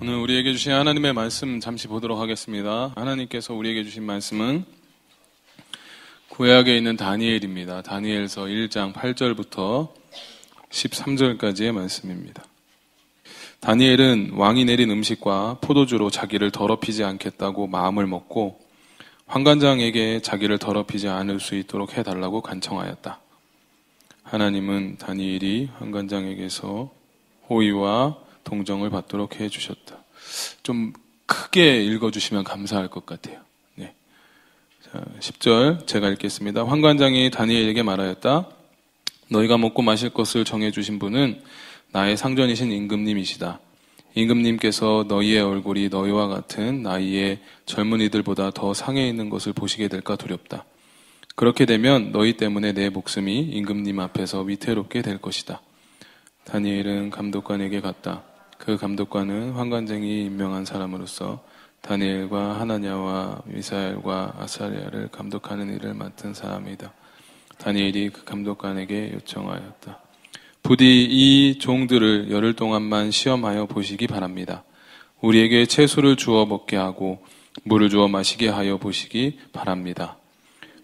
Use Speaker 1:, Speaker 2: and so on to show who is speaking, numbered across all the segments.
Speaker 1: 오늘 우리에게 주신 하나님의 말씀 잠시 보도록 하겠습니다. 하나님께서 우리에게 주신 말씀은 구약에 있는 다니엘입니다. 다니엘서 1장 8절부터 13절까지의 말씀입니다. 다니엘은 왕이 내린 음식과 포도주로 자기를 더럽히지 않겠다고 마음을 먹고 환관장에게 자기를 더럽히지 않을 수 있도록 해달라고 간청하였다. 하나님은 다니엘이 환관장에게서 호의와 동정을 받도록 해주셨다. 좀 크게 읽어주시면 감사할 것 같아요. 네. 자, 10절 제가 읽겠습니다. 환관장이 다니엘에게 말하였다. 너희가 먹고 마실 것을 정해주신 분은 나의 상전이신 임금님이시다. 임금님께서 너희의 얼굴이 너희와 같은 나이의 젊은이들보다 더 상해 있는 것을 보시게 될까 두렵다. 그렇게 되면 너희 때문에 내 목숨이 임금님 앞에서 위태롭게 될 것이다. 다니엘은 감독관에게 갔다. 그 감독관은 환관장이 임명한 사람으로서 다니엘과 하나냐와 미사엘과 아사랴를 감독하는 일을 맡은 사람이다. 다니엘이 그 감독관에게 요청하였다. 부디 이 종들을 열흘 동안만 시험하여 보시기 바랍니다. 우리에게 채소를 주어 먹게 하고 물을 주어 마시게 하여 보시기 바랍니다.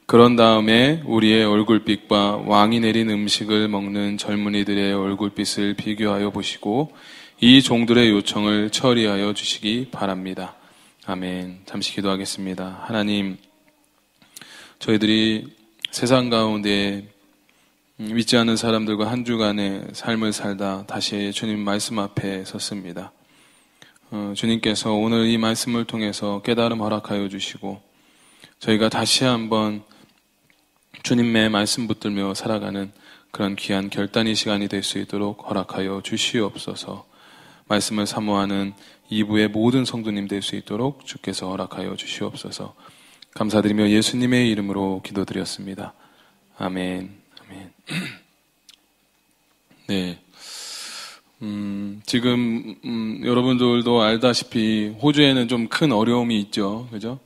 Speaker 1: 그런 다음에 우리의 얼굴빛과 왕이 내린 음식을 먹는 젊은이들의 얼굴빛을 비교하여 보시고 이 종들의 요청을 처리하여 주시기 바랍니다. 아멘. 잠시 기도하겠습니다. 하나님, 저희들이 세상 가운데 믿지 않는 사람들과 한 주간의 삶을 살다 다시 주님 말씀 앞에 섰습니다. 주님께서 오늘 이 말씀을 통해서 깨달음 허락하여 주시고 저희가 다시 한번 주님의 말씀 붙들며 살아가는 그런 귀한 결단의 시간이 될 수 있도록 허락하여 주시옵소서. 말씀을 사모하는 2부의 모든 성도님 될 수 있도록 주께서 허락하여 주시옵소서. 감사드리며 예수님의 이름으로 기도드렸습니다. 아멘. 아멘. 네. 지금 여러분들도 알다시피 호주에는 좀 큰 어려움이 있죠. 그죠?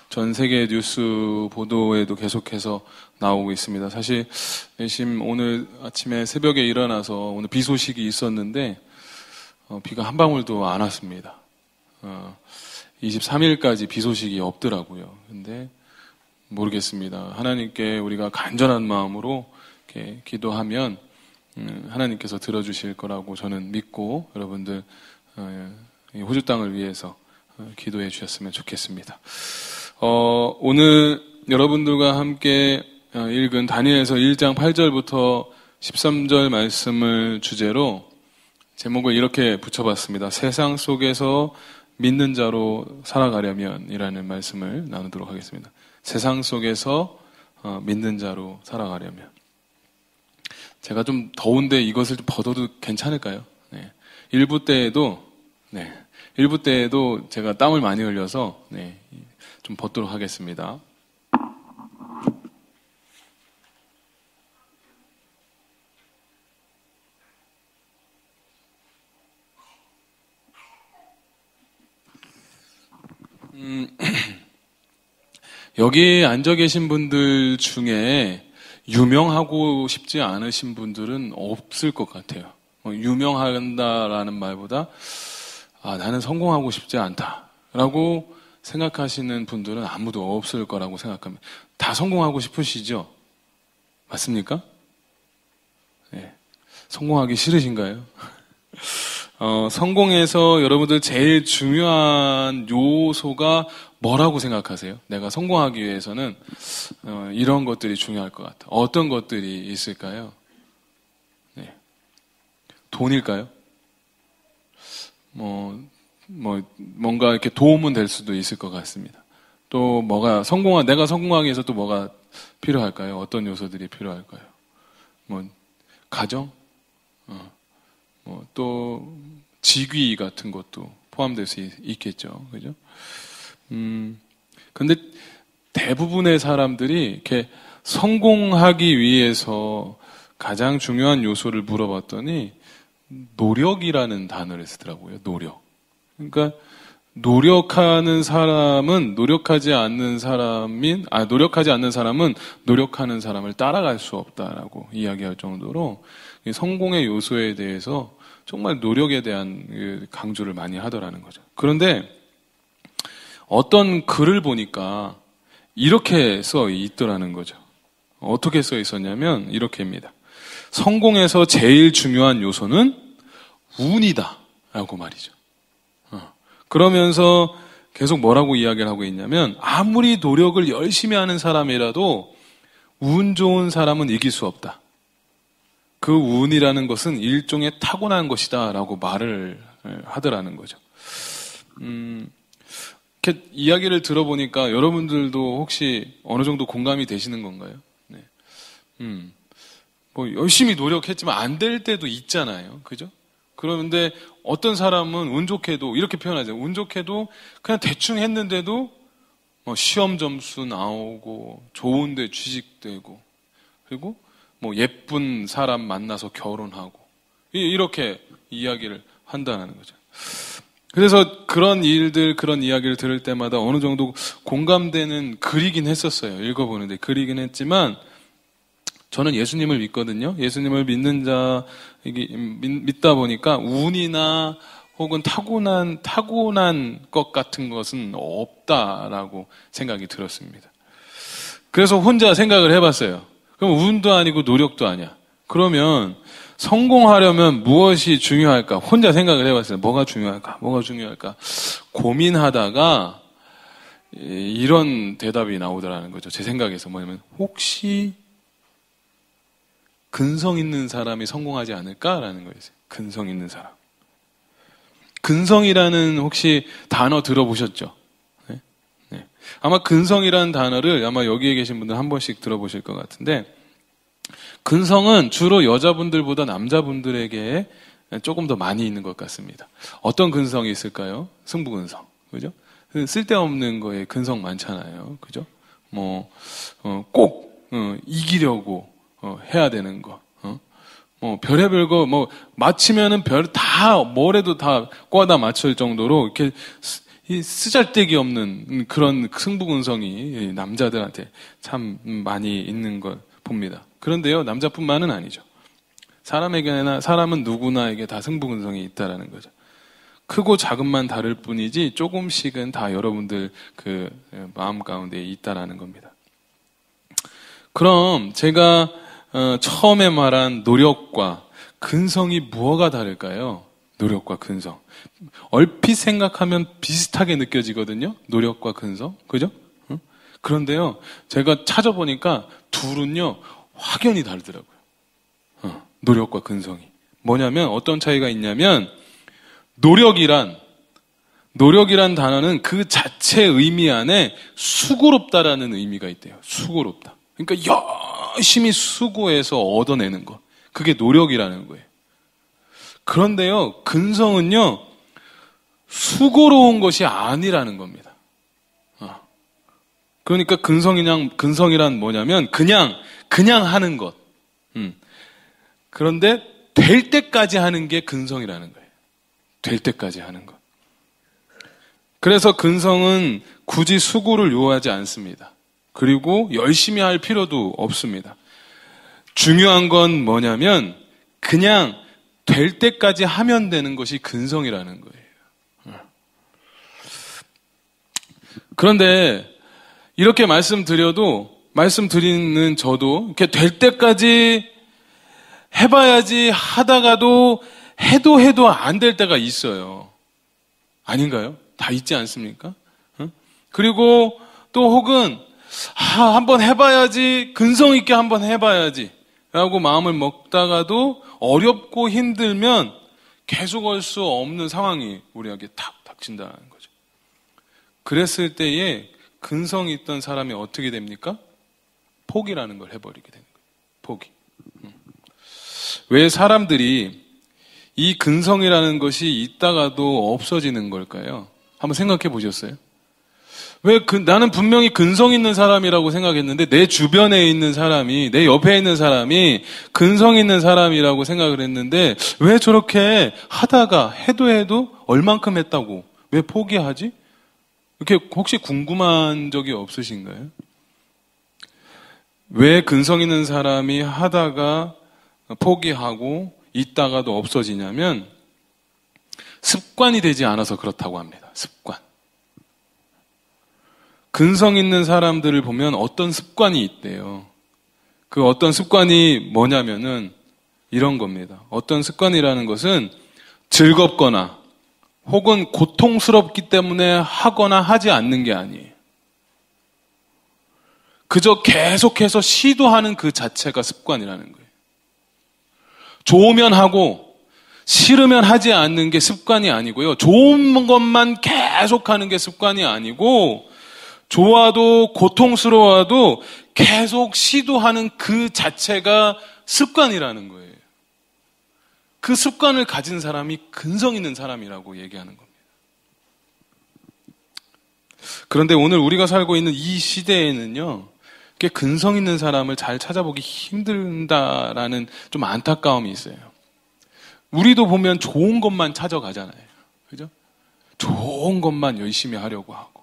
Speaker 1: 전 세계 뉴스 보도에도 계속해서 나오고 있습니다. 사실 오늘 아침에 새벽에 일어나서 오늘 비 소식이 있었는데 비가 한 방울도 안 왔습니다. 23일까지 비 소식이 없더라고요. 근데 모르겠습니다. 하나님께 우리가 간절한 마음으로 이렇게 기도하면 하나님께서 들어주실 거라고 저는 믿고 여러분들 호주 땅을 위해서 기도해 주셨으면 좋겠습니다. 오늘 여러분들과 함께 읽은 다니엘서 1장 8절부터 13절 말씀을 주제로 제목을 이렇게 붙여봤습니다. 세상 속에서 믿는 자로 살아가려면 이라는 말씀을 나누도록 하겠습니다. 세상 속에서 믿는 자로 살아가려면. 제가 좀 더운데 이것을 좀 벗어도 괜찮을까요? 네. 일부 때에도 제가 땀을 많이 흘려서 좀 벗도록 하겠습니다. 여기 앉아 계신 분들 중에 유명하고 싶지 않으신 분들은 없을 것 같아요. 유명한다라는 말보다 나는 성공하고 싶지 않다라고 생각하시는 분들은 아무도 없을 거라고 생각합니다. 다 성공하고 싶으시죠? 맞습니까? 네. 성공하기 싫으신가요? 성공에서 여러분들 제일 중요한 요소가 뭐라고 생각하세요? 내가 성공하기 위해서는 이런 것들이 중요할 것 같아요. 어떤 것들이 있을까요? 네. 돈일까요? 뭔가 이렇게 도움은 될 수도 있을 것 같습니다. 또 내가 성공하기 위해서 또 뭐가 필요할까요? 어떤 요소들이 필요할까요? 가정? 또 직위 같은 것도 포함될 수 있겠죠. 그죠? 근데 대부분의 사람들이 이렇게 성공하기 위해서 가장 중요한 요소를 물어봤더니 노력이라는 단어를 쓰더라고요. 노력. 그러니까 노력하는 사람은 노력하지 않는 사람은 노력하는 사람을 따라갈 수 없다라고 이야기할 정도로 성공의 요소에 대해서 정말 노력에 대한 강조를 많이 하더라는 거죠. 그런데 어떤 글을 보니까 이렇게 써 있더라는 거죠. 어떻게 써 있었냐면 이렇게입니다. 성공에서 제일 중요한 요소는 운이다 라고 말이죠. 그러면서 계속 뭐라고 이야기를 하고 있냐면 아무리 노력을 열심히 하는 사람이라도 운 좋은 사람은 이길 수 없다. 그 운이라는 것은 일종의 타고난 것이다 라고 말을 하더라는 거죠. 이렇게 이야기를 들어보니까 여러분들도 혹시 어느 정도 공감이 되시는 건가요? 네. 뭐 열심히 노력했지만 안 될 때도 있잖아요. 그죠? 그런데 어떤 사람은 운 좋게도 이렇게 표현하죠. 운 좋게도 그냥 대충 했는데도 뭐 시험 점수 나오고 좋은데 취직되고 그리고 뭐 예쁜 사람 만나서 결혼하고 이렇게 이야기를 한다는 거죠. 그래서 그런 일들, 그런 이야기를 들을 때마다 어느 정도 공감되는 글이긴 했었어요. 읽어보는데 글이긴 했지만 저는 예수님을 믿거든요. 예수님을 믿는 자, 믿다 보니까 운이나 혹은 타고난 것 같은 것은 없다라고 생각이 들었습니다. 그래서 혼자 생각을 해봤어요. 그럼 운도 아니고 노력도 아니야. 그러면 성공하려면 무엇이 중요할까? 혼자 생각을 해봤어요. 뭐가 중요할까? 뭐가 중요할까? 고민하다가 이런 대답이 나오더라는 거죠. 제 생각에서 뭐냐면 혹시 근성 있는 사람이 성공하지 않을까라는 거였어요. 근성 있는 사람. 근성이라는 혹시 단어 들어보셨죠? 네? 네. 아마 근성이라는 단어를 아마 여기에 계신 분들 한 번씩 들어보실 것 같은데 근성은 주로 여자분들보다 남자분들에게 조금 더 많이 있는 것 같습니다. 어떤 근성이 있을까요? 승부근성. 그죠? 쓸데없는 거에 근성 많잖아요. 그죠? 꼭 이기려고 해야 되는 거. 별의별 거, 맞히면은 뭐래도 다 꽂아 맞출 정도로, 이렇게, 쓰잘데기 없는 그런 승부근성이 남자들한테 참 많이 있는 걸 봅니다. 그런데요, 남자뿐만은 아니죠. 사람은 누구나에게 다 승부근성이 있다라는 거죠. 크고 작은만 다를 뿐이지, 조금씩은 다 여러분들 그 마음 가운데 있다라는 겁니다. 그럼 제가 처음에 말한 노력과 근성이 무엇가 다를까요? 노력과 근성. 얼핏 생각하면 비슷하게 느껴지거든요. 노력과 근성. 그죠? 그런데요. 제가 찾아보니까 둘은요. 확연히 다르더라고요. 노력과 근성이. 뭐냐면 어떤 차이가 있냐면 노력이란 단어는 그 자체 의미 안에 수고롭다라는 의미가 있대요. 수고롭다. 그러니까 열심히 수고해서 얻어내는 것. 그게 노력이라는 거예요. 그런데요, 근성은요, 수고로운 것이 아니라는 겁니다. 그러니까 근성이란 뭐냐면, 그냥 하는 것. 그런데 될 때까지 하는 게 근성이라는 거예요. 될 때까지 하는 것. 그래서 근성은 굳이 수고를 요하지 않습니다. 그리고 열심히 할 필요도 없습니다. 중요한 건 뭐냐면 그냥 될 때까지 하면 되는 것이 근성이라는 거예요. 그런데 이렇게 말씀드리는 저도 이렇게 될 때까지 해봐야지 하다가도 해도 안 될 때가 있어요. 아닌가요? 다 있지 않습니까? 그리고 또 혹은 한번 해봐야지, 근성 있게 한번 해봐야지 라고 마음을 먹다가도 어렵고 힘들면 계속 할 수 없는 상황이 우리에게 탁 닥친다는 거죠. 그랬을 때에 근성이 있던 사람이 어떻게 됩니까? 포기라는 걸 해버리게 되는 거예요. 포기. 왜 사람들이 이 근성이라는 것이 있다가도 없어지는 걸까요? 한번 생각해 보셨어요? 나는 분명히 근성 있는 사람이라고 생각했는데 내 주변에 있는 사람이, 내 옆에 있는 사람이 근성 있는 사람이라고 생각을 했는데 왜 저렇게 하다가 해도 얼만큼 했다고 왜 포기하지? 이렇게 혹시 궁금한 적이 없으신가요? 왜 근성 있는 사람이 하다가 포기하고 있다가도 없어지냐면 습관이 되지 않아서 그렇다고 합니다. 습관. 근성 있는 사람들을 보면 어떤 습관이 있대요. 그 어떤 습관이 뭐냐면은 이런 겁니다. 어떤 습관이라는 것은 즐겁거나 혹은 고통스럽기 때문에 하거나 하지 않는 게 아니에요. 그저 계속해서 시도하는 그 자체가 습관이라는 거예요. 좋으면 하고 싫으면 하지 않는 게 습관이 아니고요. 좋은 것만 계속하는 게 습관이 아니고 좋아도 고통스러워도 계속 시도하는 그 자체가 습관이라는 거예요. 그 습관을 가진 사람이 근성 있는 사람이라고 얘기하는 겁니다. 그런데 오늘 우리가 살고 있는 이 시대에는요, 근성 있는 사람을 잘 찾아보기 힘들다라는 좀 안타까움이 있어요. 우리도 보면 좋은 것만 찾아가잖아요. 그죠? 좋은 것만 열심히 하려고 하고.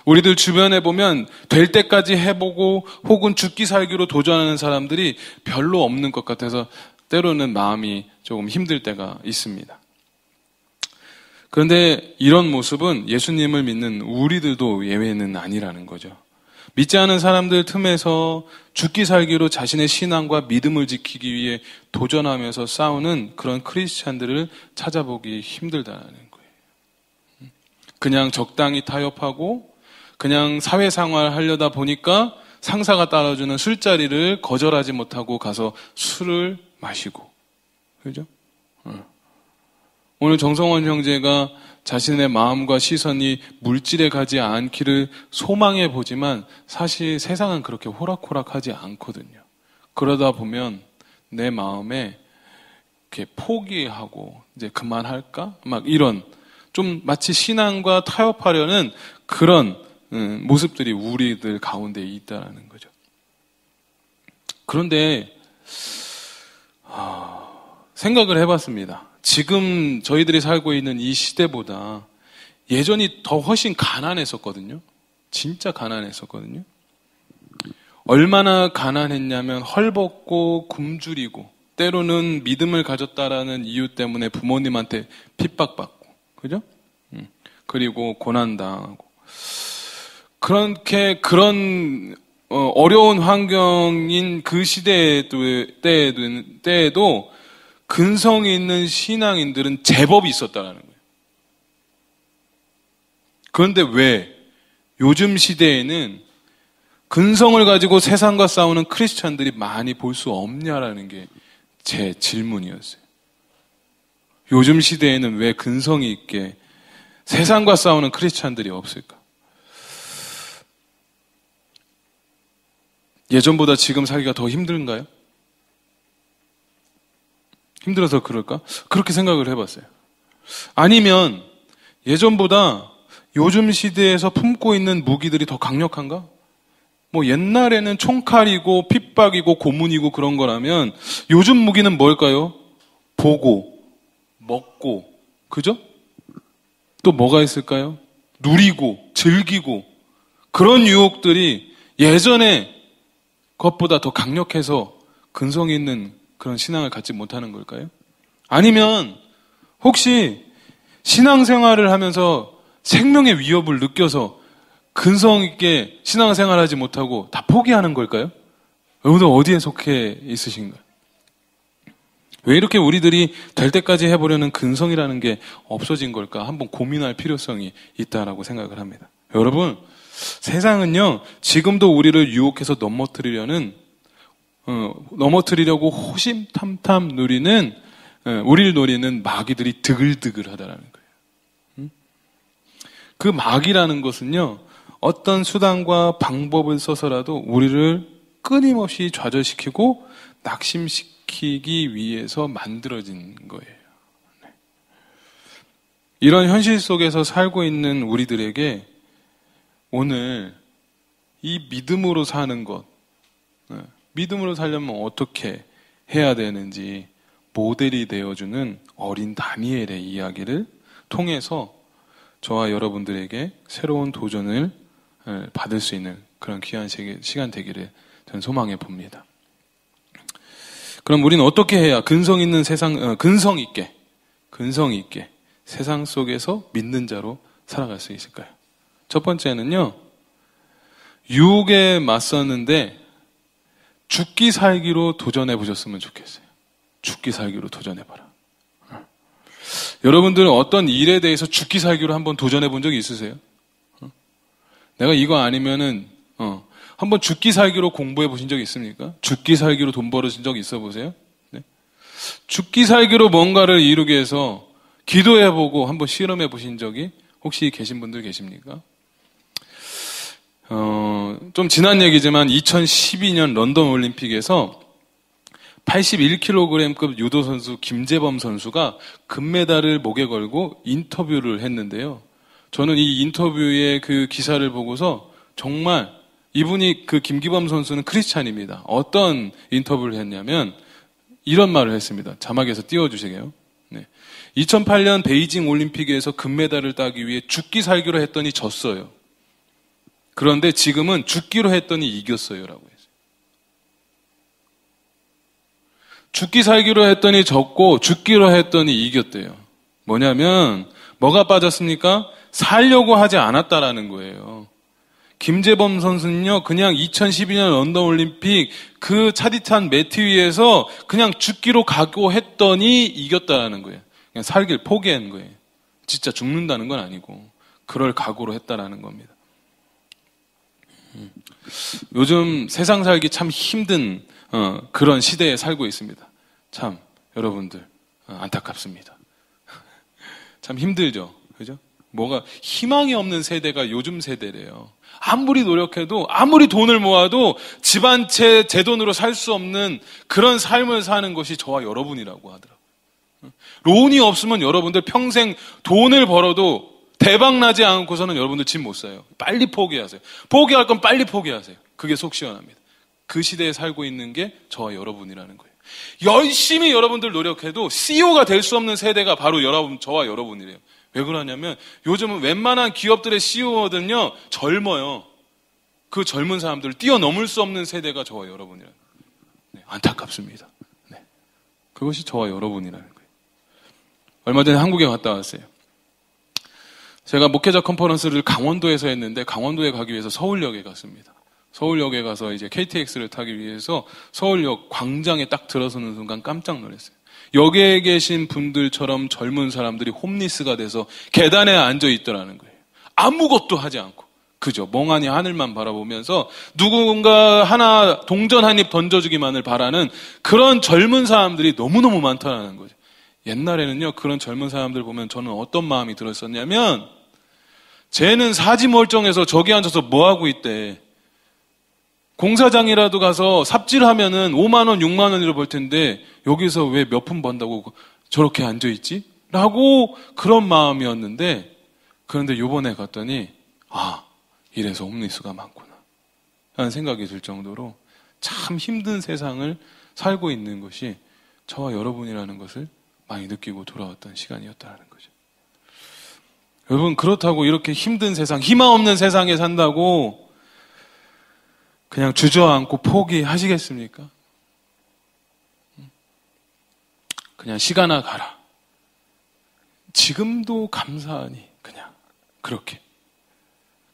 Speaker 1: 우리들 주변에 보면 될 때까지 해보고 혹은 죽기 살기로 도전하는 사람들이 별로 없는 것 같아서 때로는 마음이 조금 힘들 때가 있습니다. 그런데 이런 모습은 예수님을 믿는 우리들도 예외는 아니라는 거죠. 믿지 않은 사람들 틈에서 죽기 살기로 자신의 신앙과 믿음을 지키기 위해 도전하면서 싸우는 그런 크리스찬들을 찾아보기 힘들다는 거예요. 그냥 적당히 타협하고 그냥 사회생활 하려다 보니까 상사가 따라주는 술자리를 거절하지 못하고 가서 술을 마시고. 그죠? 오늘 정성원 형제가 자신의 마음과 시선이 물질에 가지 않기를 소망해 보지만 사실 세상은 그렇게 호락호락하지 않거든요. 그러다 보면 내 마음에 이렇게 포기하고 이제 그만할까? 막 이런 좀 마치 신앙과 타협하려는 그런 모습들이 우리들 가운데 있다는 거죠. 그런데 생각을 해봤습니다. 지금 저희들이 살고 있는 이 시대보다 예전이 더 훨씬 가난했었거든요. 진짜 가난했었거든요. 얼마나 가난했냐면 헐벗고 굶주리고 때로는 믿음을 가졌다라는 이유 때문에 부모님한테 핍박받고, 그죠? 그리고 고난당하고. 그런 어려운 환경인 그 때에도 근성이 있는 신앙인들은 제법 있었다는 거예요. 그런데 왜 요즘 시대에는 근성을 가지고 세상과 싸우는 크리스찬들이 많이 볼 수 없냐라는 게 제 질문이었어요. 요즘 시대에는 왜 근성이 있게 세상과 싸우는 크리스찬들이 없을까? 예전보다 지금 살기가 더 힘든가요? 힘들어서 그럴까? 그렇게 생각을 해봤어요. 아니면 예전보다 요즘 시대에서 품고 있는 무기들이 더 강력한가? 뭐 옛날에는 총칼이고 핍박이고 고문이고 그런 거라면 요즘 무기는 뭘까요? 보고, 먹고, 그죠? 또 뭐가 있을까요? 누리고, 즐기고 그런 유혹들이 예전에 것보다 더 강력해서 근성이 있는 그런 신앙을 갖지 못하는 걸까요? 아니면 혹시 신앙생활을 하면서 생명의 위협을 느껴서 근성 있게 신앙생활하지 못하고 다 포기하는 걸까요? 여러분들 어디에 속해 있으신가요? 왜 이렇게 우리들이 될 때까지 해보려는 근성이라는 게 없어진 걸까? 한번 고민할 필요성이 있다라고 생각을 합니다. 여러분, 세상은요, 지금도 우리를 유혹해서 넘어뜨리려고 호심탐탐 우리를 노리는 마귀들이 드글드글하다라는 거예요. 그 마귀라는 것은요, 어떤 수단과 방법을 써서라도 우리를 끊임없이 좌절시키고 낙심시키기 위해서 만들어진 거예요. 이런 현실 속에서 살고 있는 우리들에게 오늘 이 믿음으로 사는 것, 믿음으로 살려면 어떻게 해야 되는지 모델이 되어주는 어린 다니엘의 이야기를 통해서 저와 여러분들에게 새로운 도전을 받을 수 있는 그런 귀한 시간 되기를 저는 소망해 봅니다. 그럼 우리는 어떻게 해야 근성 있게 근성 있게 세상 속에서 믿는 자로 살아갈 수 있을까요? 첫 번째는요, 유혹에 맞섰는데 죽기 살기로 도전해 보셨으면 좋겠어요. 죽기 살기로 도전해 봐라. 여러분들은 어떤 일에 대해서 죽기 살기로 한번 도전해 본 적이 있으세요? 내가 이거 아니면은 한번 죽기 살기로 공부해 보신 적 있습니까? 죽기 살기로 돈 벌으신 적 있어 보세요? 네? 죽기 살기로 뭔가를 이루기 위해서 기도해 보고 한번 실험해 보신 적이 혹시 계신 분들 계십니까? 좀 지난 얘기지만 2012년 런던 올림픽에서 81kg급 유도 선수 김재범 선수가 금메달을 목에 걸고 인터뷰를 했는데요. 저는 이 인터뷰의 그 기사를 보고서 정말 이분이 그 김기범 선수는 크리스찬입니다. 어떤 인터뷰를 했냐면 이런 말을 했습니다. 자막에서 띄워주시게요. 네. 2008년 베이징 올림픽에서 금메달을 따기 위해 죽기 살기로 했더니 졌어요. 그런데 지금은 죽기로 했더니 이겼어요라고 했어요. 죽기 살기로 했더니 졌고 죽기로 했더니 이겼대요. 뭐냐면 뭐가 빠졌습니까? 살려고 하지 않았다라는 거예요. 김재범 선수는요, 그냥 2012년 런던 올림픽 그 차디찬 매트 위에서 그냥 죽기로 각오했더니 이겼다라는 거예요. 그냥 살길 포기한 거예요. 진짜 죽는다는 건 아니고 그럴 각오로 했다라는 겁니다. 요즘 세상 살기 참 힘든 그런 시대에 살고 있습니다. 참 여러분들 안타깝습니다. 참 힘들죠, 그죠? 뭐가 희망이 없는 세대가 요즘 세대래요. 아무리 노력해도 아무리 돈을 모아도 집 한 채 제 돈으로 살 수 없는 그런 삶을 사는 것이 저와 여러분이라고 하더라고요. 론이 없으면 여러분들 평생 돈을 벌어도 대박 나지 않고서는 여러분들 집 못 사요. 빨리 포기하세요. 포기할 건 빨리 포기하세요. 그게 속 시원합니다. 그 시대에 살고 있는 게 저와 여러분이라는 거예요. 열심히 여러분들 노력해도 CEO가 될 수 없는 세대가 바로 저와 여러분이래요. 왜 그러냐면 요즘은 웬만한 기업들의 CEO거든요, 젊어요. 그 젊은 사람들을 뛰어넘을 수 없는 세대가 저와 여러분이라는 거예요. 네, 안타깝습니다. 네, 그것이 저와 여러분이라는 거예요. 얼마 전에 한국에 갔다 왔어요. 제가 목회자 컨퍼런스를 강원도에서 했는데 강원도에 가기 위해서 서울역에 갔습니다. 서울역에 가서 이제 KTX를 타기 위해서 서울역 광장에 딱 들어서는 순간 깜짝 놀랐어요. 역에 계신 분들처럼 젊은 사람들이 홈리스가 돼서 계단에 앉아 있더라는 거예요. 아무것도 하지 않고 그저 멍하니 하늘만 바라보면서 누군가 하나 동전 한 입 던져주기만을 바라는 그런 젊은 사람들이 너무너무 많다는 거죠. 옛날에는요, 그런 젊은 사람들 보면 저는 어떤 마음이 들었었냐면 쟤는 사지 멀쩡해서 저기 앉아서 뭐하고 있대. 공사장이라도 가서 삽질하면은 5만 원, 6만 원이라 벌 텐데 여기서 왜 몇 푼 번다고 저렇게 앉아있지? 라고 그런 마음이었는데, 그런데 요번에 갔더니 이래서 홈리스가 많구나 라는 생각이 들 정도로 참 힘든 세상을 살고 있는 것이 저와 여러분이라는 것을 많이 느끼고 돌아왔던 시간이었다는 거죠. 여러분, 그렇다고 이렇게 힘든 세상, 희망 없는 세상에 산다고 그냥 주저앉고 포기하시겠습니까? 그냥 시간아 가라. 지금도 감사하니 그냥 그렇게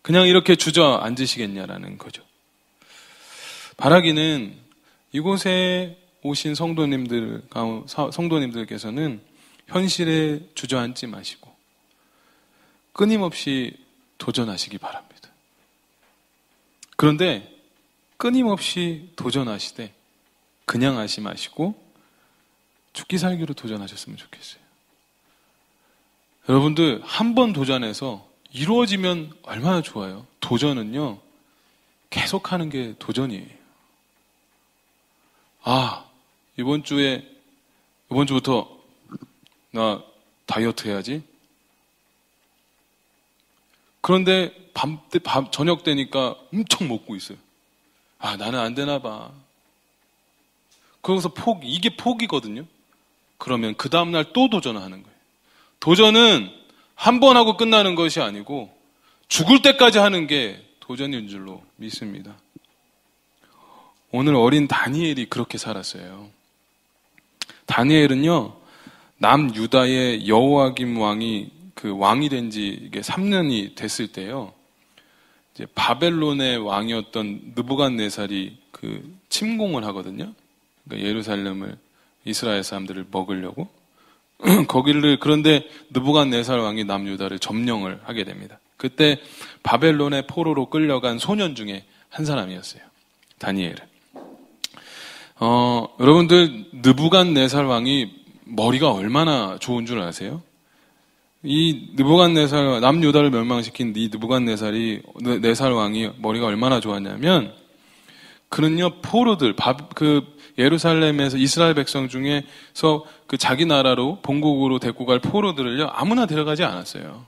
Speaker 1: 그냥 이렇게 주저앉으시겠냐라는 거죠. 바라기는 이곳에 오신 성도님들께서는 현실에 주저앉지 마시고 끊임없이 도전하시기 바랍니다. 그런데 끊임없이 도전하시되 그냥 하지 마시고 죽기 살기로 도전하셨으면 좋겠어요. 여러분들 한 번 도전해서 이루어지면 얼마나 좋아요. 도전은요, 계속하는 게 도전이에요. 이번 주부터 나 다이어트 해야지. 그런데 저녁 되니까 엄청 먹고 있어요. 나는 안 되나 봐. 그러고서 이게 포기거든요. 그러면 그 다음날 또 도전하는 거예요. 도전은 한 번 하고 끝나는 것이 아니고 죽을 때까지 하는 게 도전인 줄로 믿습니다. 오늘 어린 다니엘이 그렇게 살았어요. 다니엘은요, 남유다의 여호야김 왕이 그 왕이 된 지 이게 3년이 됐을 때요. 이제 바벨론의 왕이었던 느부갓네살이 그 침공을 하거든요. 그러니까 예루살렘을 이스라엘 사람들을 먹으려고 그런데 느부갓네살 왕이 남유다를 점령을 하게 됩니다. 그때 바벨론의 포로로 끌려간 소년 중에 한 사람이었어요. 다니엘은. 여러분들 느부갓네살 왕이 머리가 얼마나 좋은 줄 아세요? 이 느부갓네살 남유다를 멸망시킨 이 느부갓네살이 네살 왕이 머리가 얼마나 좋았냐면 그는요 포로들 예루살렘에서 이스라엘 백성 중에서 그 자기 나라로 본국으로 데리고 갈 포로들을요 아무나 데려가지 않았어요.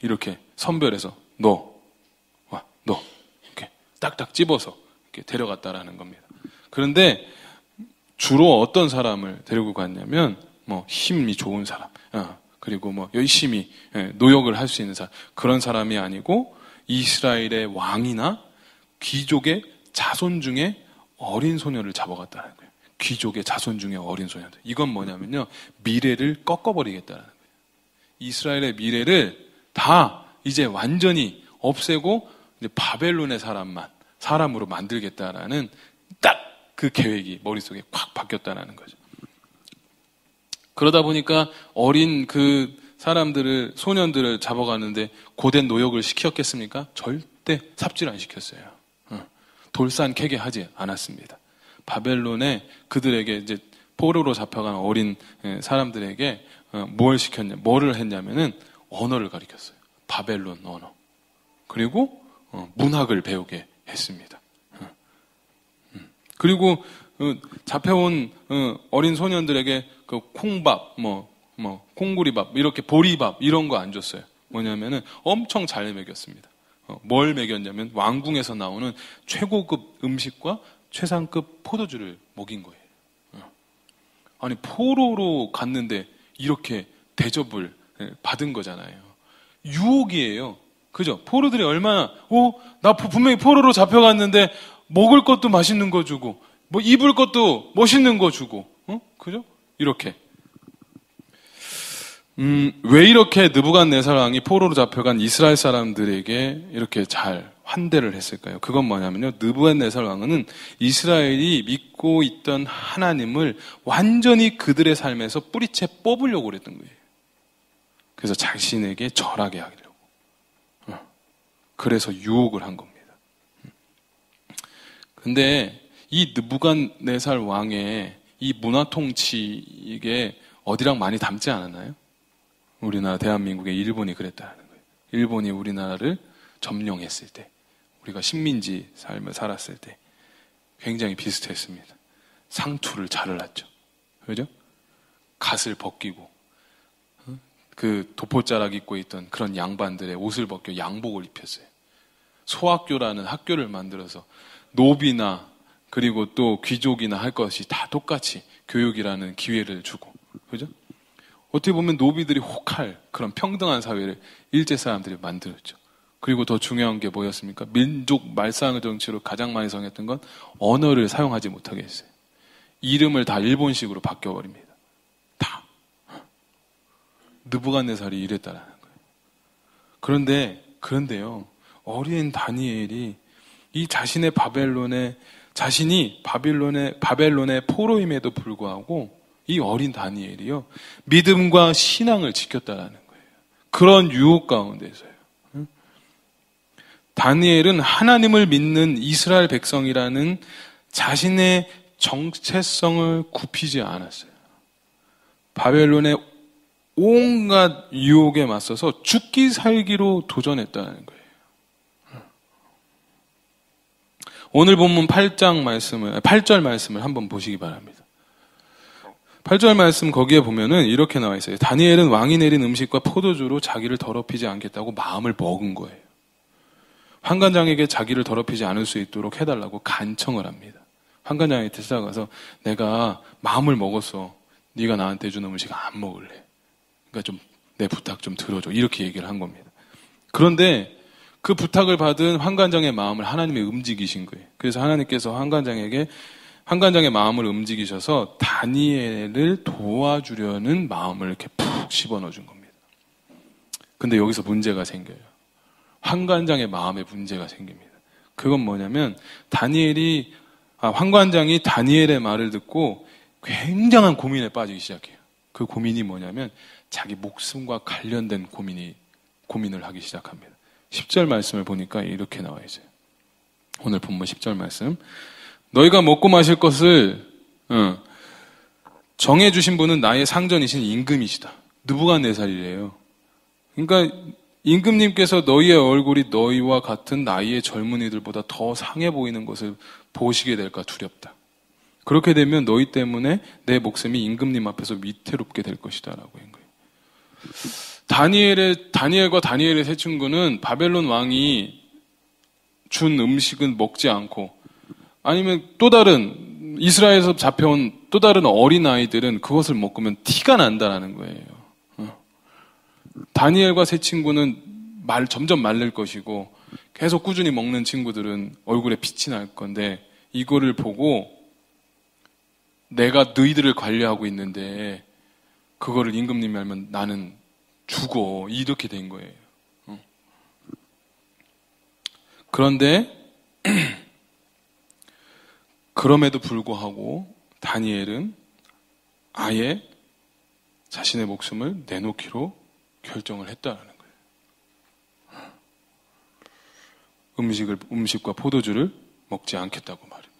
Speaker 1: 이렇게 선별해서 너 이렇게 딱딱 집어서 이렇게 데려갔다라는 겁니다. 그런데 주로 어떤 사람을 데리고 갔냐면 뭐 힘이 좋은 사람, 그리고 뭐 열심히 노역을 할 수 있는 사람, 그런 사람이 아니고 이스라엘의 왕이나 귀족의 자손 중에 어린 소녀를 잡아갔다는 거예요. 귀족의 자손 중에 어린 소녀들. 이건 뭐냐면요 미래를 꺾어버리겠다는 거예요. 이스라엘의 미래를 다 이제 완전히 없애고 이제 바벨론의 사람으로 만들겠다라는 딱 그 계획이 머릿속에 콱 바뀌었다는 거죠. 그러다 보니까 어린 그 소년들을 잡아가는데 고된 노역을 시켰겠습니까? 절대 삽질 안 시켰어요. 돌산 캐게 하지 않았습니다. 바벨론에 그들에게 이제 포로로 잡혀간 어린 사람들에게 뭐를 했냐면은 언어를 가르쳤어요. 바벨론 언어. 그리고 문학을 배우게 했습니다. 그리고 잡혀온 어린 소년들에게 그 콩밥, 콩구리밥, 이렇게 보리밥 이런 거 안 줬어요. 뭐냐면은 엄청 잘 먹였습니다. 뭘 먹였냐면 왕궁에서 나오는 최고급 음식과 최상급 포도주를 먹인 거예요. 아니 포로로 갔는데 이렇게 대접을 받은 거잖아요. 유혹이에요. 그죠? 포로들이 얼마나 나 분명히 포로로 잡혀갔는데 먹을 것도 맛있는 거 주고 뭐 입을 것도 멋있는 거 주고 그죠? 이렇게 왜 이렇게 느부갓네살 왕이 포로로 잡혀간 이스라엘 사람들에게 이렇게 잘 환대를 했을까요? 그건 뭐냐면요 느부갓네살 왕은 이스라엘이 믿고 있던 하나님을 완전히 그들의 삶에서 뿌리채 뽑으려고 그랬던 거예요. 그래서 자신에게 절하게 하려고 그래서 유혹을 한 겁니다. 근데 이 느부갓네살 왕의 이 문화 통치 이게 어디랑 많이 닮지 않았나요? 우리나라 대한민국의 일본이 그랬다는 거예요. 일본이 우리나라를 점령했을 때, 우리가 식민지 삶을 살았을 때 굉장히 비슷했습니다. 상투를 잘랐죠. 그죠? 갓을 벗기고 그 도포자락 입고 있던 그런 양반들의 옷을 벗겨 양복을 입혔어요. 소학교라는 학교를 만들어서 노비나 그리고 또 귀족이나 할 것이 다 똑같이 교육이라는 기회를 주고, 그죠? 어떻게 보면 노비들이 혹할 그런 평등한 사회를 일제 사람들이 만들었죠. 그리고 더 중요한 게 뭐였습니까? 민족 말상의 정치로 가장 많이 사용했던 건 언어를 사용하지 못하게 했어요. 이름을 다 일본식으로 바뀌어버립니다. 다. 느부갓네살이 이랬다라는 거예요. 그런데요, 어린 다니엘이 이 자신이 바벨론의 포로임에도 불구하고 이 어린 다니엘이요 믿음과 신앙을 지켰다라는 거예요. 그런 유혹 가운데서요. 다니엘은 하나님을 믿는 이스라엘 백성이라는 자신의 정체성을 굽히지 않았어요. 바벨론의 온갖 유혹에 맞서서 죽기 살기로 도전했다는 거예요. 오늘 본문 8절 말씀을 한번 보시기 바랍니다. 8절 말씀 거기에 보면은 이렇게 나와 있어요. 다니엘은 왕이 내린 음식과 포도주로 자기를 더럽히지 않겠다고 마음을 먹은 거예요. 환관장에게 자기를 더럽히지 않을 수 있도록 해달라고 간청을 합니다. 환관장한테 찾아가서 내가 마음을 먹었어. 네가 나한테 준 음식 안 먹을래. 그러니까 좀 내 부탁 좀 들어줘. 이렇게 얘기를 한 겁니다. 그런데 그 부탁을 받은 환관장의 마음을 하나님이 움직이신 거예요. 그래서 하나님께서 환관장에게 환관장의 마음을 움직이셔서 다니엘을 도와주려는 마음을 이렇게 푹 집어넣어 준 겁니다. 근데 여기서 문제가 생겨요. 환관장의 마음에 문제가 생깁니다. 그건 뭐냐면 환관장이 다니엘의 말을 듣고 굉장한 고민에 빠지기 시작해요. 그 고민이 뭐냐면 자기 목숨과 관련된 고민을 하기 시작합니다. 10절 말씀을 보니까 이렇게 나와 있어요. 오늘 본문 10절 말씀. 너희가 먹고 마실 것을 정해주신 분은 나의 상전이신 임금이시다. 느부갓네살이래요. 그러니까 임금님께서 너희의 얼굴이 너희와 같은 나이의 젊은이들보다 더 상해 보이는 것을 보시게 될까 두렵다. 그렇게 되면 너희 때문에 내 목숨이 임금님 앞에서 위태롭게 될 것이다 라고 한 거예요. 다니엘과 다니엘의 세 친구는 바벨론 왕이 준 음식은 먹지 않고, 아니면 또 다른 이스라엘에서 잡혀온 또 다른 어린아이들은 그것을 먹으면 티가 난다라는 거예요. 다니엘과 세 친구는 점점 말릴 것이고 계속 꾸준히 먹는 친구들은 얼굴에 빛이 날 건데, 이거를 보고 내가 너희들을 관리하고 있는데 그거를 임금님이 알면 나는 죽어, 이렇게 된 거예요. 그런데 그럼에도 불구하고 다니엘은 아예 자신의 목숨을 내놓기로 결정을 했다는 거예요. 음식과 포도주를 먹지 않겠다고 말입니다.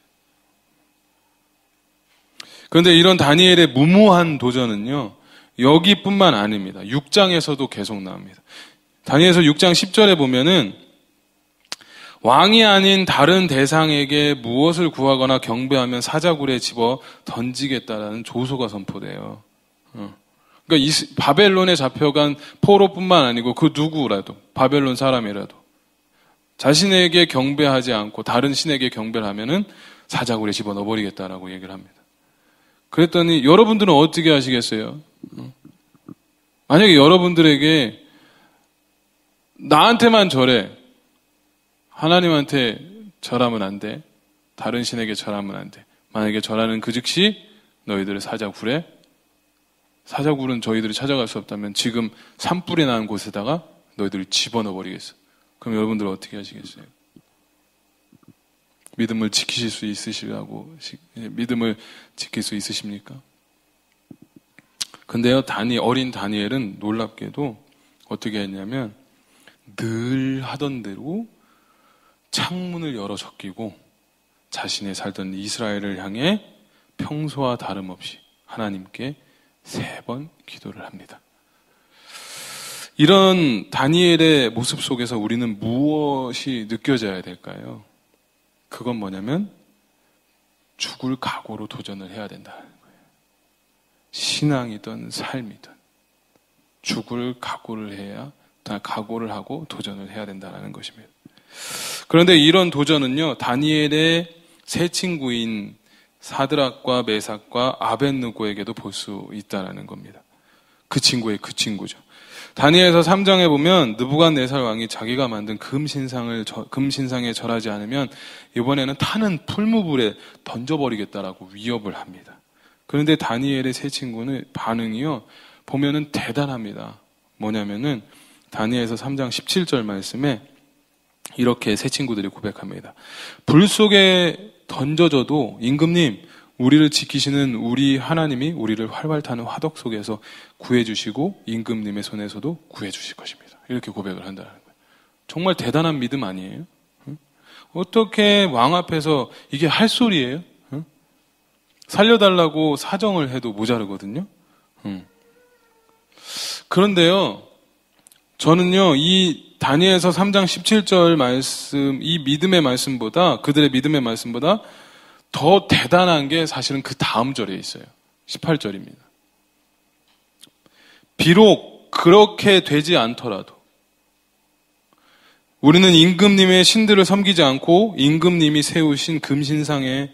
Speaker 1: 그런데 이런 다니엘의 무모한 도전은요, 여기뿐만 아닙니다. 6장에서도 계속 나옵니다. 다니엘서 6장 10절에 보면은 왕이 아닌 다른 대상에게 무엇을 구하거나 경배하면 사자굴에 집어 던지겠다라는 조소가 선포돼요. 그러니까 바벨론에 잡혀간 포로뿐만 아니고 그 누구라도, 바벨론 사람이라도 자신에게 경배하지 않고 다른 신에게 경배를 하면은 사자굴에 집어 넣어버리겠다라고 얘기를 합니다. 그랬더니 여러분들은 어떻게 하시겠어요? 만약에 여러분들에게 나한테만 절해, 하나님한테 절하면 안 돼, 다른 신에게 절하면 안 돼, 만약에 절하는 그 즉시 너희들을 사자굴은 저희들이 찾아갈 수 없다면 지금 산불이 나는 곳에다가 너희들을 집어넣어버리겠어. 그럼 여러분들은 어떻게 하시겠어요? 믿음을 지키실 수 믿음을 지킬 수 있으십니까? 근데요, 어린 다니엘은 놀랍게도 어떻게 했냐면 늘 하던 대로 창문을 열어 적기고 자신의 살던 이스라엘을 향해 평소와 다름없이 하나님께 3번 기도를 합니다. 이런 다니엘의 모습 속에서 우리는 무엇이 느껴져야 될까요? 그건 뭐냐면 죽을 각오로 도전을 해야 된다는 거예요. 신앙이든 삶이든 죽을 각오를 하고 도전을 해야 된다는 것입니다. 그런데 이런 도전은요, 다니엘의 세 친구인 사드락과 메삭과 아벳느고에게도 볼 수 있다는 겁니다. 그 친구죠. 다니엘서 3장에 보면 느부갓네살 왕이 자기가 만든 금신상에 절하지 않으면 이번에는 타는 풀무불에 던져버리겠다라고 위협을 합니다. 그런데 다니엘의 세 친구는 반응이요, 보면은 대단합니다. 뭐냐면은 다니엘서 3장 17절 말씀에 이렇게 세 친구들이 고백합니다. 불 속에 던져져도 임금님, 우리를 지키시는 우리 하나님이 우리를 활활 타는 화덕 속에서 구해주시고 임금님의 손에서도 구해주실 것입니다. 이렇게 고백을 한다는 거예요. 정말 대단한 믿음 아니에요? 어떻게 왕 앞에서 이게 할 소리예요? 살려달라고 사정을 해도 모자르거든요. 그런데요, 저는요, 이 다니엘서 3장 17절 말씀, 이 믿음의 말씀보다, 그들의 믿음의 말씀보다 더 대단한 게 사실은 그 다음 절에 있어요. 18절입니다. 비록 그렇게 되지 않더라도 우리는 임금님의 신들을 섬기지 않고 임금님이 세우신 금신상에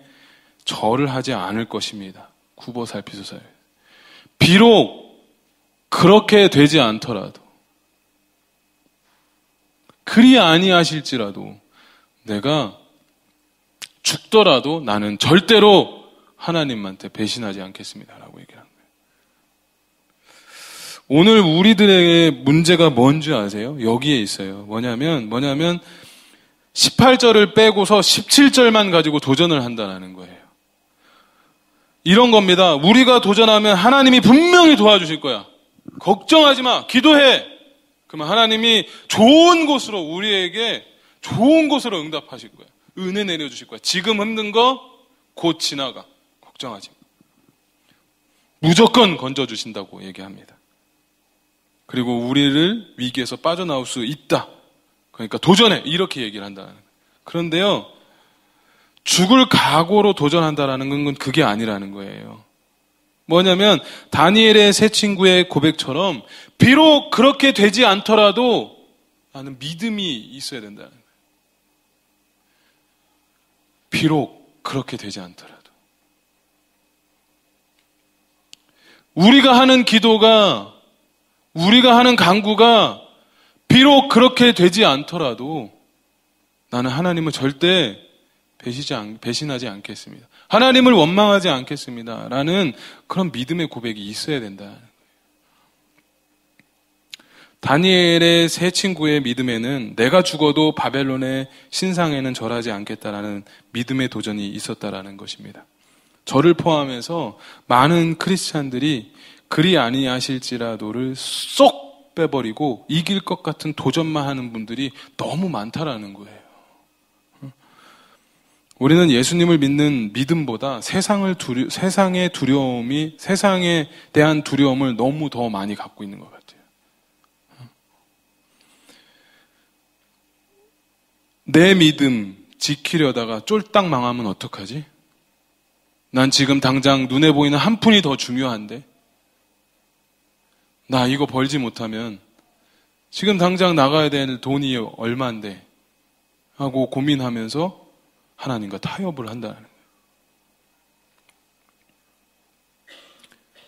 Speaker 1: 절을 하지 않을 것입니다. 굽어 살피소서. 비록 그렇게 되지 않더라도, 그리 아니하실지라도 내가 죽더라도 나는 절대로 하나님한테 배신하지 않겠습니다라고 얘기를 한 거예요. 오늘 우리들의 문제가 뭔지 아세요? 여기에 있어요. 뭐냐면 18절을 빼고서 17절만 가지고 도전을 한다는 거예요. 이런 겁니다. 우리가 도전하면 하나님이 분명히 도와주실 거야. 걱정하지 마. 기도해. 그러면 하나님이 좋은 곳으로 우리에게 좋은 곳으로 응답하실 거야. 은혜 내려주실 거야. 지금 힘든 거 곧 지나가. 걱정하지 마. 무조건 건져주신다고 얘기합니다. 그리고 우리를 위기에서 빠져나올 수 있다. 그러니까 도전해. 이렇게 얘기를 한다는 거예요. 그런데요, 죽을 각오로 도전한다라는 건 그게 아니라는 거예요. 뭐냐면 다니엘의 세 친구의 고백처럼 비록 그렇게 되지 않더라도 나는 믿음이 있어야 된다는 거예요. 비록 그렇게 되지 않더라도. 우리가 하는 기도가, 우리가 하는 간구가 비록 그렇게 되지 않더라도 나는 하나님을 절대 배신하지 않겠습니다. 하나님을 원망하지 않겠습니다. 라는 그런 믿음의 고백이 있어야 된다. 다니엘의 세 친구의 믿음에는 내가 죽어도 바벨론의 신상에는 절하지 않겠다라는 믿음의 도전이 있었다라는 것입니다. 저를 포함해서 많은 크리스찬들이 그리 아니하실지라도를 쏙 빼버리고 이길 것 같은 도전만 하는 분들이 너무 많다라는 거예요. 우리는 예수님을 믿는 믿음보다 세상의 두려움이, 세상에 대한 두려움을 너무 더 많이 갖고 있는 것 같아요. 내 믿음 지키려다가 쫄딱 망하면 어떡하지? 난 지금 당장 눈에 보이는 한 푼이 더 중요한데? 나 이거 벌지 못하면 지금 당장 나가야 될 돈이 얼마인데? 하고 고민하면서 하나님과 타협을 한다는 거예요.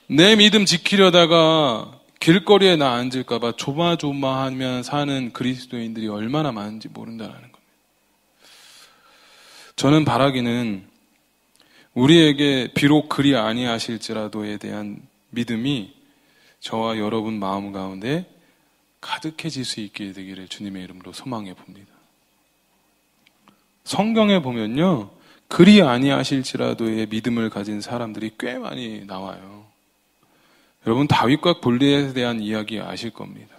Speaker 1: 내 믿음 지키려다가 길거리에 나 앉을까봐 조마조마하면 사는 그리스도인들이 얼마나 많은지 모른다는 겁니다. 저는 바라기는 우리에게 비록 그리 아니하실지라도에 대한 믿음이 저와 여러분 마음 가운데 가득해질 수 있게 되기를 주님의 이름으로 소망해 봅니다. 성경에 보면요, 그리 아니하실지라도의 믿음을 가진 사람들이 꽤 많이 나와요. 여러분 다윗과 골리앗에 대한 이야기 아실 겁니다.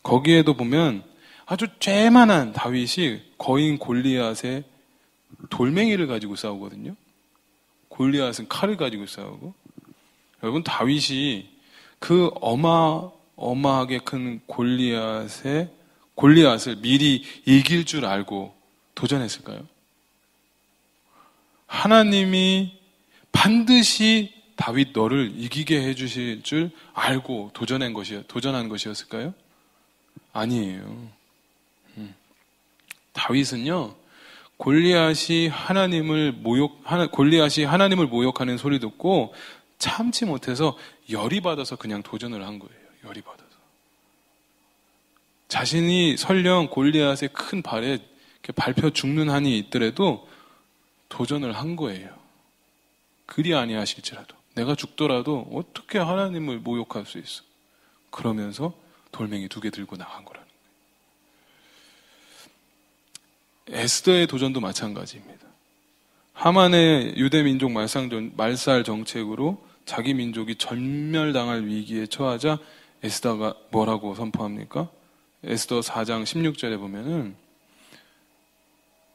Speaker 1: 거기에도 보면 아주 쬐만한 다윗이 거인 골리앗의 돌멩이를 가지고 싸우거든요. 골리앗은 칼을 가지고 싸우고. 여러분 다윗이 그 어마어마하게 큰 골리앗을 미리 이길 줄 알고 도전했을까요? 하나님이 반드시 다윗 너를 이기게 해주실 줄 알고 도전한 것이었을까요? 아니에요. 다윗은요, 골리앗이 하나님을 모욕하는 소리 듣고 참지 못해서 열이 받아서 그냥 도전을 한 거예요. 열이 받아서. 자신이 설령 골리앗의 큰 발에 밟혀 죽는 한이 있더라도 도전을 한 거예요. 그리 아니하실지라도. 내가 죽더라도 어떻게 하나님을 모욕할 수 있어? 그러면서 돌멩이 2개 들고 나간 거라는 거예요. 에스더의 도전도 마찬가지입니다. 하만의 유대 민족 말살 정책으로 자기 민족이 전멸당할 위기에 처하자 에스더가 뭐라고 선포합니까? 에스더 4장 16절에 보면은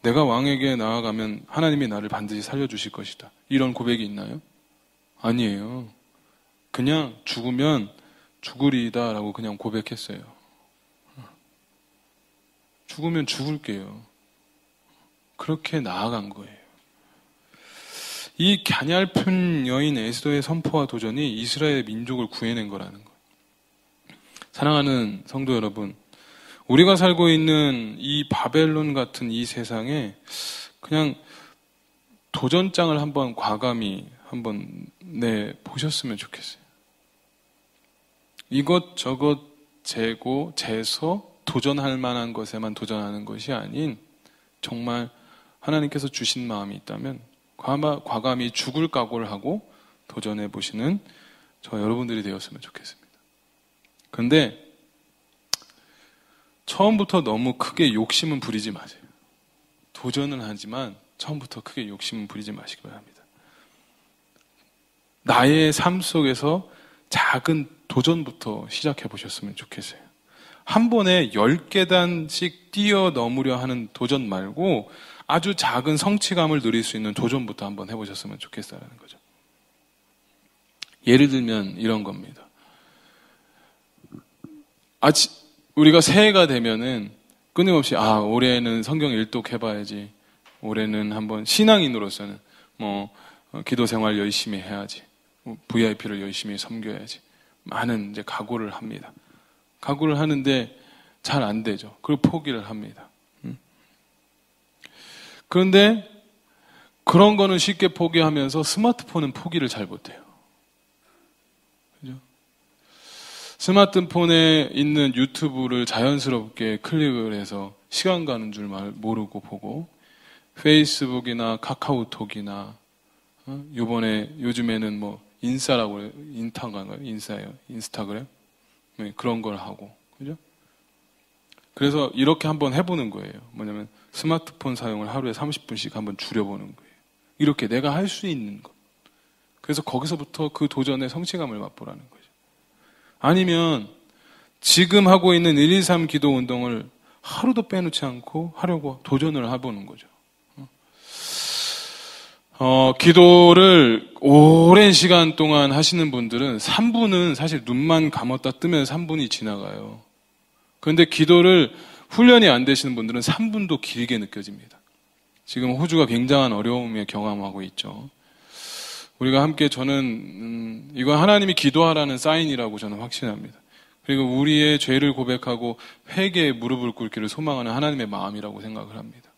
Speaker 1: 내가 왕에게 나아가면 하나님이 나를 반드시 살려주실 것이다. 이런 고백이 있나요? 아니에요. 그냥 죽으면 죽으리이다 라고 그냥 고백했어요. 죽으면 죽을게요. 그렇게 나아간 거예요. 이 갸냘픈 여인 에스더의 선포와 도전이 이스라엘 민족을 구해낸 거라는 거예요. 사랑하는 성도 여러분, 우리가 살고 있는 이 바벨론 같은 이 세상에 그냥 도전장을 과감히 한번 보셨으면 좋겠어요. 이것저것 재서 도전할 만한 것에만 도전하는 것이 아닌 정말 하나님께서 주신 마음이 있다면 과감히 죽을 각오를 하고 도전해 보시는 저 여러분들이 되었으면 좋겠습니다. 그런데 처음부터 너무 크게 욕심은 부리지 마세요. 도전은 하지만 처음부터 크게 욕심은 부리지 마시기 바랍니다. 나의 삶 속에서 작은 도전부터 시작해 보셨으면 좋겠어요. 한 번에 10계단씩 뛰어넘으려 하는 도전 말고 아주 작은 성취감을 누릴 수 있는 도전부터 한번 해보셨으면 좋겠다는 거죠. 예를 들면 이런 겁니다. 우리가 새해가 되면은 끊임없이 올해는 성경 일독 해봐야지, 올해는 한번 신앙인으로서는 기도 생활 열심히 해야지, VIP를 열심히 섬겨야지, 많은 이제 각오를 합니다. 각오를 하는데 잘 안 되죠. 그리고 포기를 합니다. 그런데 그런 거는 쉽게 포기하면서 스마트폰은 포기를 잘 못해요. 그죠? 스마트폰에 있는 유튜브를 자연스럽게 클릭을 해서 시간 가는 줄 모르고 보고, 페이스북이나 카카오톡이나 요즘에는 인싸라고 해요. 인타인가요? 인싸예요. 인스타그램? 네, 그런 걸 하고, 그죠? 그래서 이렇게 한번 해보는 거예요. 뭐냐면 스마트폰 사용을 하루에 30분씩 한번 줄여보는 거예요. 이렇게 내가 할 수 있는 것. 그래서 거기서부터 그 도전의 성취감을 맛보라는 거죠. 아니면 지금 하고 있는 123 기도 운동을 하루도 빼놓지 않고 하려고 도전을 해보는 거죠. 기도를 오랜 시간 동안 하시는 분들은 3분은 사실 눈만 감았다 뜨면 3분이 지나가요. 그런데 기도를 훈련이 안 되시는 분들은 3분도 길게 느껴집니다. 지금 호주가 굉장한 어려움에 경험하고 있죠. 우리가 함께 저는 이건 하나님이 기도하라는 사인이라고 저는 확신합니다. 그리고 우리의 죄를 고백하고 회개에 무릎을 꿇기를 소망하는 하나님의 마음이라고 생각을 합니다.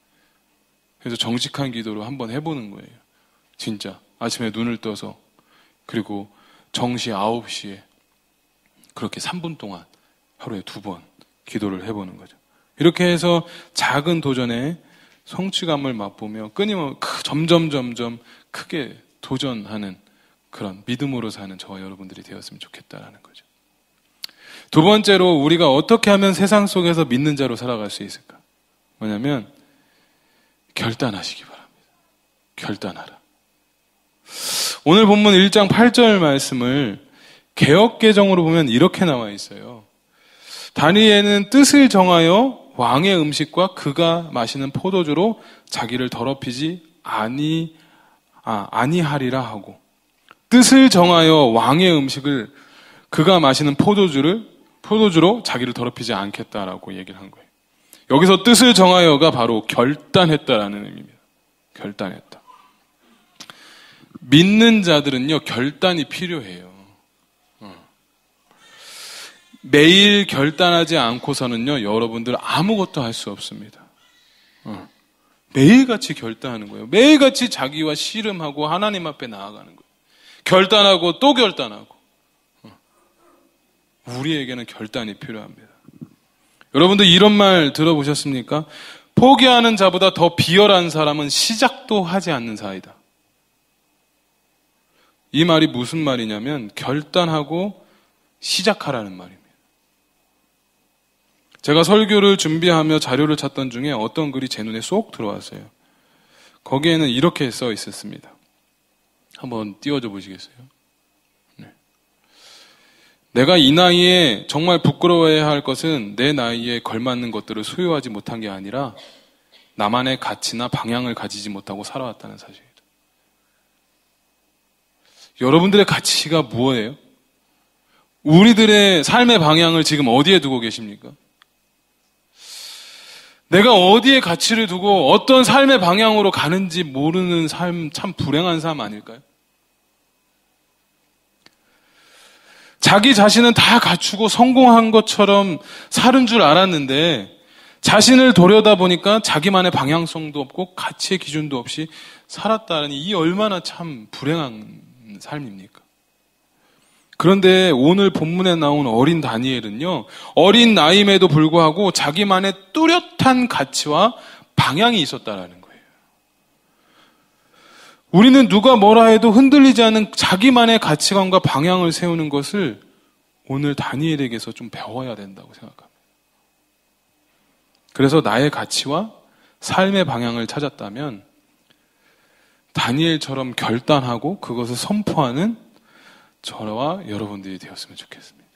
Speaker 1: 그래서 정직한 기도로 한번 해보는 거예요. 진짜 아침에 눈을 떠서, 그리고 정시 9시에 그렇게 3분 동안 하루에 2번 기도를 해보는 거죠. 이렇게 해서 작은 도전에 성취감을 맛보며 끊임없이 점점 크게 도전하는 그런 믿음으로 사는 저와 여러분들이 되었으면 좋겠다라는 거죠. 두 번째로 우리가 어떻게 하면 세상 속에서 믿는 자로 살아갈 수 있을까? 뭐냐면 결단하시기 바랍니다. 결단하라. 오늘 본문 1장 8절 말씀을 개역개정으로 보면 이렇게 나와 있어요. 다니엘은 뜻을 정하여 왕의 음식과 그가 마시는 포도주로 자기를 더럽히지 아니하리라 하고, 뜻을 정하여 왕의 음식을 그가 마시는 포도주로 자기를 더럽히지 않겠다라고 얘기를 한 거예요. 여기서 뜻을 정하여가 바로 결단했다라는 의미입니다. 결단했다. 믿는 자들은요, 결단이 필요해요. 매일 결단하지 않고서는요, 여러분들 아무것도 할 수 없습니다. 매일같이 결단하는 거예요. 매일같이 자기와 씨름하고 하나님 앞에 나아가는 거예요. 결단하고 또 결단하고. 우리에게는 결단이 필요합니다. 여러분들 이런 말 들어보셨습니까? 포기하는 자보다 더 비열한 사람은 시작도 하지 않는 자이다. 이 말이 무슨 말이냐면 결단하고 시작하라는 말입니다. 제가 설교를 준비하며 자료를 찾던 중에 어떤 글이 제 눈에 쏙 들어왔어요. 거기에는 이렇게 써 있었습니다. 한번 띄워줘 보시겠어요? 네. 내가 이 나이에 정말 부끄러워해야 할 것은 내 나이에 걸맞는 것들을 소유하지 못한 게 아니라 나만의 가치나 방향을 가지지 못하고 살아왔다는 사실이다. 여러분들의 가치가 무엇이에요? 우리들의 삶의 방향을 지금 어디에 두고 계십니까? 내가 어디에 가치를 두고 어떤 삶의 방향으로 가는지 모르는 삶, 참 불행한 삶 아닐까요? 자기 자신은 다 갖추고 성공한 것처럼 사는 줄 알았는데 자신을 돌려다보니까 자기만의 방향성도 없고 가치의 기준도 없이 살았다니 이 얼마나 참 불행한 삶입니까? 그런데 오늘 본문에 나온 어린 다니엘은요, 어린 나이임에도 불구하고 자기만의 뚜렷한 가치와 방향이 있었다라는 거예요. 우리는 누가 뭐라 해도 흔들리지 않는 자기만의 가치관과 방향을 세우는 것을 오늘 다니엘에게서 좀 배워야 된다고 생각합니다. 그래서 나의 가치와 삶의 방향을 찾았다면 다니엘처럼 결단하고 그것을 선포하는 저와 여러분들이 되었으면 좋겠습니다.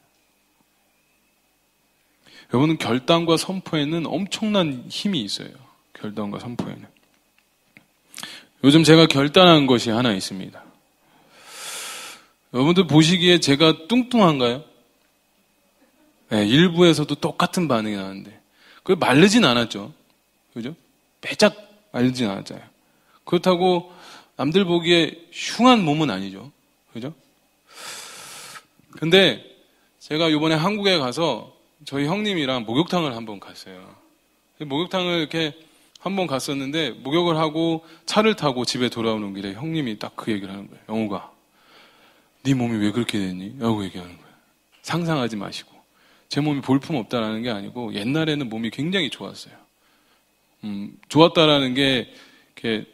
Speaker 1: 여러분은 결단과 선포에는 엄청난 힘이 있어요. 결단과 선포에는. 요즘 제가 결단한 것이 하나 있습니다. 여러분들 보시기에 제가 뚱뚱한가요? 네, 일부에서도 똑같은 반응이 나는데 그게 마르진 않았죠. 그죠? 빼짝 마르진 않았잖아요. 그렇다고 남들 보기에 흉한 몸은 아니죠. 그죠? 근데 제가 이번에 한국에 가서 저희 형님이랑 목욕탕을 한번 갔어요. 목욕탕을 이렇게 한번 갔었는데 목욕을 하고 차를 타고 집에 돌아오는 길에 형님이 딱 그 얘기를 하는 거예요. 영우가, 네 몸이 왜 그렇게 됐니? 라고 얘기하는 거예요. 상상하지 마시고. 제 몸이 볼품없다라는 게 아니고 옛날에는 몸이 굉장히 좋았어요. 좋았다라는 게 이렇게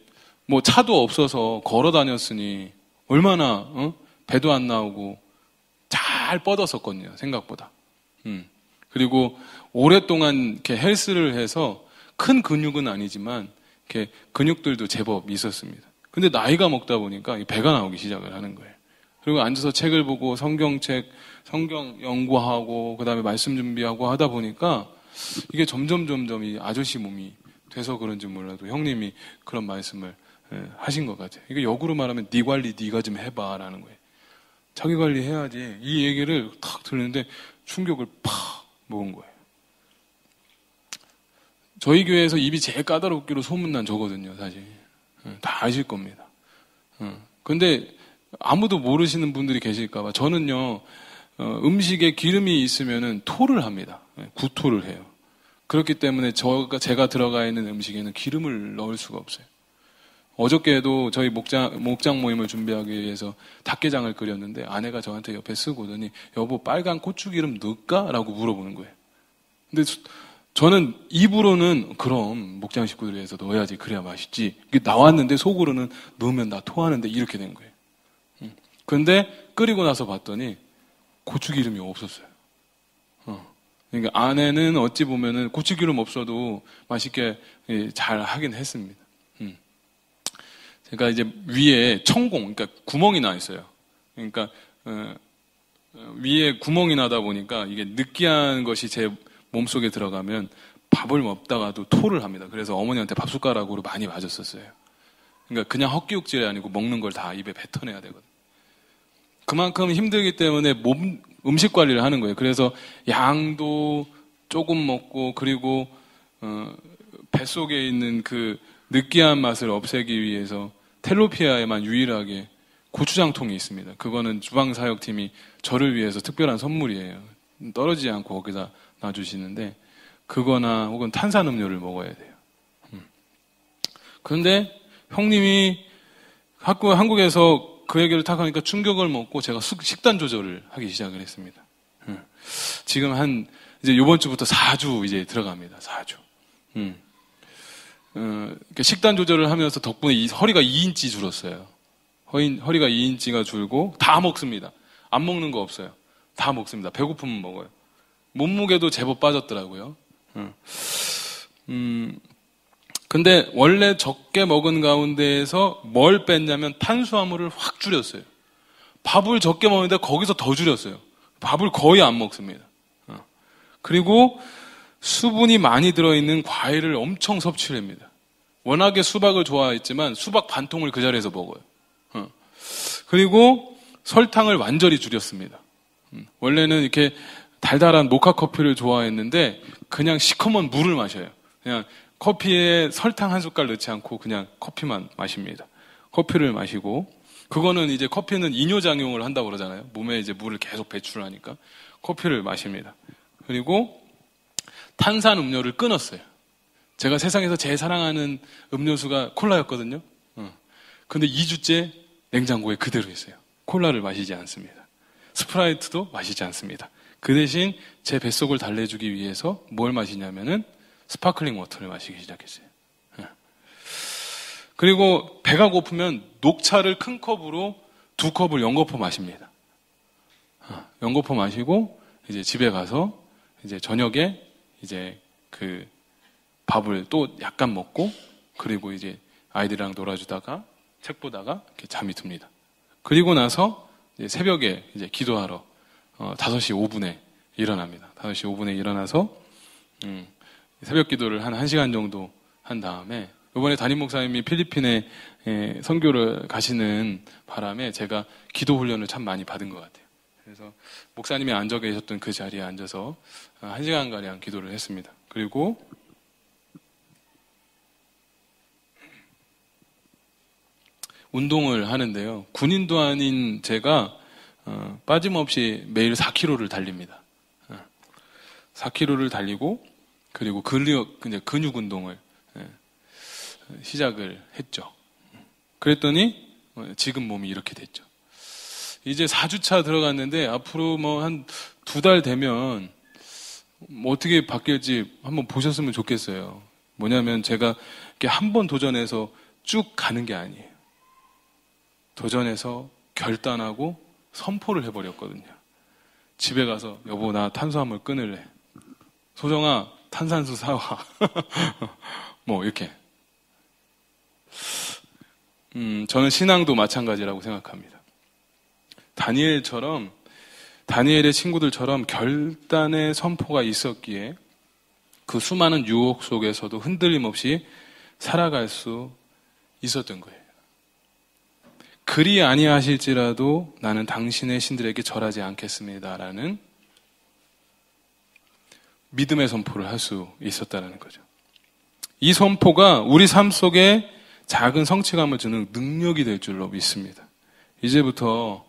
Speaker 1: 뭐 차도 없어서 걸어 다녔으니 얼마나 배도 안 나오고 잘 뻗었었거든요. 생각보다. 그리고 오랫동안 이렇게 헬스를 해서 큰 근육은 아니지만 이렇게 근육들도 제법 있었습니다. 근데 나이가 먹다 보니까 배가 나오기 시작을 하는 거예요. 그리고 앉아서 책을 보고 성경책, 성경 연구하고 그다음에 말씀 준비하고 하다 보니까 이게 점점 이 아저씨 몸이 돼서 그런지 몰라도 형님이 그런 말씀을 하신 것 같아요. 이게 역으로 말하면 네 관리 네가 좀 해봐라는 거예요. 자기 관리해야지. 이 얘기를 탁 들었는데 충격을 팍 먹은 거예요. 저희 교회에서 입이 제일 까다롭기로 소문난 저거든요, 사실. 다 아실 겁니다. 근데 아무도 모르시는 분들이 계실까봐 저는요, 음식에 기름이 있으면은 토를 합니다. 구토를 해요. 그렇기 때문에 제가 들어가 있는 음식에는 기름을 넣을 수가 없어요. 어저께도 저희 목장 모임을 준비하기 위해서 닭게장을 끓였는데 아내가 저한테 옆에 쓰고 오더니 여보 빨간 고추기름 넣을까? 라고 물어보는 거예요. 근데 저는 입으로는 그럼 목장 식구들 위해서 넣어야지 그래야 맛있지. 이게 나왔는데 속으로는 넣으면 나 토하는데 이렇게 된 거예요. 그런데 끓이고 나서 봤더니 고추기름이 없었어요. 그러니까 아내는 어찌 보면은 고추기름 없어도 맛있게 잘 하긴 했습니다. 제가 이제 위에 천공, 그러니까 구멍이 나 있어요. 그러니까 위에 구멍이 나다 보니까 이게 느끼한 것이 제 몸속에 들어가면 밥을 먹다가도 토를 합니다. 그래서 어머니한테 밥숟가락으로 많이 맞았었어요. 그러니까 그냥 헛기육질이 아니고 먹는 걸 다 입에 뱉어내야 되거든요. 그만큼 힘들기 때문에 음식 관리를 하는 거예요. 그래서 양도 조금 먹고 그리고 뱃속에 있는 그 느끼한 맛을 없애기 위해서 텔로피아에만 유일하게 고추장통이 있습니다. 그거는 주방사역팀이 저를 위해서 특별한 선물이에요. 떨어지지 않고 거기다 놔주시는데 그거나 혹은 탄산음료를 먹어야 돼요. 그런데 형님이 한국에서 그 얘기를 딱 하니까 충격을 먹고 제가 식단 조절을 하기 시작을 했습니다. 지금 이제 이번 주부터 4주 이제 들어갑니다. 4주. 식단 조절을 하면서 덕분에 허리가 2인치 줄었어요. 허리가 2인치가 줄고 다 먹습니다. 안 먹는 거 없어요. 다 먹습니다. 배고프면 먹어요. 몸무게도 제법 빠졌더라고요. 근데 원래 적게 먹은 가운데에서 뭘 뺐냐면 탄수화물을 확 줄였어요. 밥을 적게 먹는데 거기서 더 줄였어요. 밥을 거의 안 먹습니다. 그리고 수분이 많이 들어있는 과일을 엄청 섭취를 합니다. 워낙에 수박을 좋아했지만 수박 반통을 그 자리에서 먹어요. 그리고 설탕을 완전히 줄였습니다. 원래는 이렇게 달달한 모카 커피를 좋아했는데 그냥 시커먼 물을 마셔요. 그냥 커피에 설탕 한 숟갈 넣지 않고 그냥 커피만 마십니다. 커피를 마시고 그거는 이제 커피는 이뇨작용을 한다고 그러잖아요. 몸에 이제 물을 계속 배출하니까 커피를 마십니다. 그리고 탄산 음료를 끊었어요. 제가 세상에서 제일 사랑하는 음료수가 콜라였거든요. 근데 2주째 냉장고에 그대로 있어요. 콜라를 마시지 않습니다. 스프라이트도 마시지 않습니다. 그 대신 제 뱃속을 달래주기 위해서 뭘 마시냐면은 스파클링 워터를 마시기 시작했어요. 그리고 배가 고프면 녹차를 큰 컵으로 2컵을 연거푸 마십니다. 연거푸 마시고 이제 집에 가서 이제 저녁에 이제 그 밥을 또 약간 먹고 그리고 이제 아이들이랑 놀아주다가 책 보다가 이렇게 잠이 듭니다. 그리고 나서 이제 새벽에 이제 기도하러 5시 5분에 일어납니다. 5시 5분에 일어나서 새벽 기도를 한 1시간 정도 한 다음에 이번에 담임 목사님이 필리핀에 선교를 가시는 바람에 제가 기도 훈련을 참 많이 받은 것 같아요. 그래서 목사님이 앉아 계셨던 그 자리에 앉아서 1시간가량 기도를 했습니다. 그리고 운동을 하는데요. 군인도 아닌 제가 빠짐없이 매일 4km를 달립니다. 4km를 달리고 그리고 근육 운동을 시작을 했죠. 그랬더니 지금 몸이 이렇게 됐죠. 이제 4주차 들어갔는데 앞으로 뭐 한 2달 되면 뭐 어떻게 바뀔지 한번 보셨으면 좋겠어요. 뭐냐면 제가 이렇게 한 번 도전해서 쭉 가는 게 아니에요. 도전해서 결단하고 선포를 해버렸거든요. 집에 가서 여보 나 탄수화물 끊을래. 소정아 탄산수 사와. 뭐 이렇게. 저는 신앙도 마찬가지라고 생각합니다. 다니엘의 친구들처럼 결단의 선포가 있었기에 그 수많은 유혹 속에서도 흔들림 없이 살아갈 수 있었던 거예요. 그리 아니하실지라도 나는 당신의 신들에게 절하지 않겠습니다라는 믿음의 선포를 할 수 있었다는 거죠. 이 선포가 우리 삶 속에 작은 성취감을 주는 능력이 될 줄로 믿습니다. 이제부터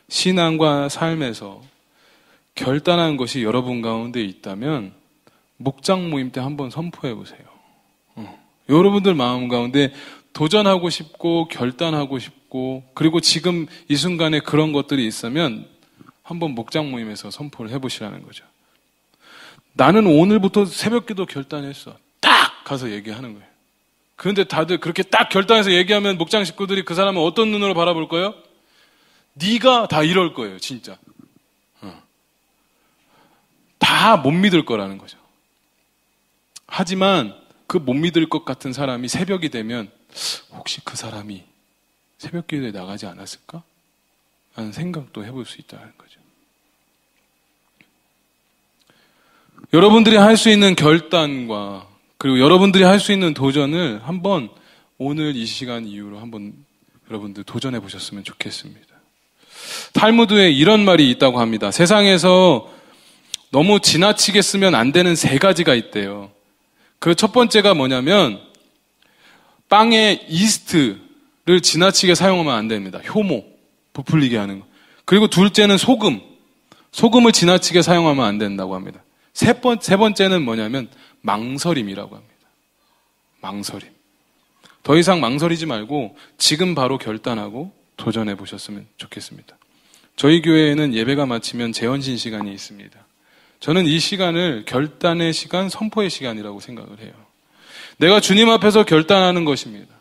Speaker 1: 신앙과 삶에서 결단한 것이 여러분 가운데 있다면 목장 모임 때 한번 선포해 보세요. 여러분들 마음 가운데 도전하고 싶고 결단하고 싶고 그리고 지금 이 순간에 그런 것들이 있으면 한번 목장 모임에서 선포를 해보시라는 거죠. 나는 오늘부터 새벽기도 결단했어. 딱 가서 얘기하는 거예요. 그런데 다들 그렇게 딱 결단해서 얘기하면 목장 식구들이 그 사람을 어떤 눈으로 바라볼 거예요? 네가 다 이럴 거예요, 진짜. 다 못 믿을 거라는 거죠. 하지만 그 못 믿을 것 같은 사람이 새벽이 되면 혹시 그 사람이 새벽 기도에 나가지 않았을까? 하는 생각도 해볼 수 있다는 거죠. 여러분들이 할 수 있는 결단과 그리고 여러분들이 할 수 있는 도전을 한번 오늘 이 시간 이후로 한번 여러분들 도전해 보셨으면 좋겠습니다. 탈무드에 이런 말이 있다고 합니다. 세상에서 너무 지나치게 쓰면 안 되는 3가지가 있대요. 그 첫 번째가 뭐냐면 빵에 이스트를 지나치게 사용하면 안 됩니다. 효모, 부풀리게 하는 거. 그리고 둘째는 소금을 지나치게 사용하면 안 된다고 합니다. 세 번째는 뭐냐면 망설임이라고 합니다. 망설임. 더 이상 망설이지 말고 지금 바로 결단하고 도전해 보셨으면 좋겠습니다. 저희 교회에는 예배가 마치면 재헌신 시간이 있습니다. 저는 이 시간을 결단의 시간, 선포의 시간이라고 생각을 해요. 내가 주님 앞에서 결단하는 것입니다.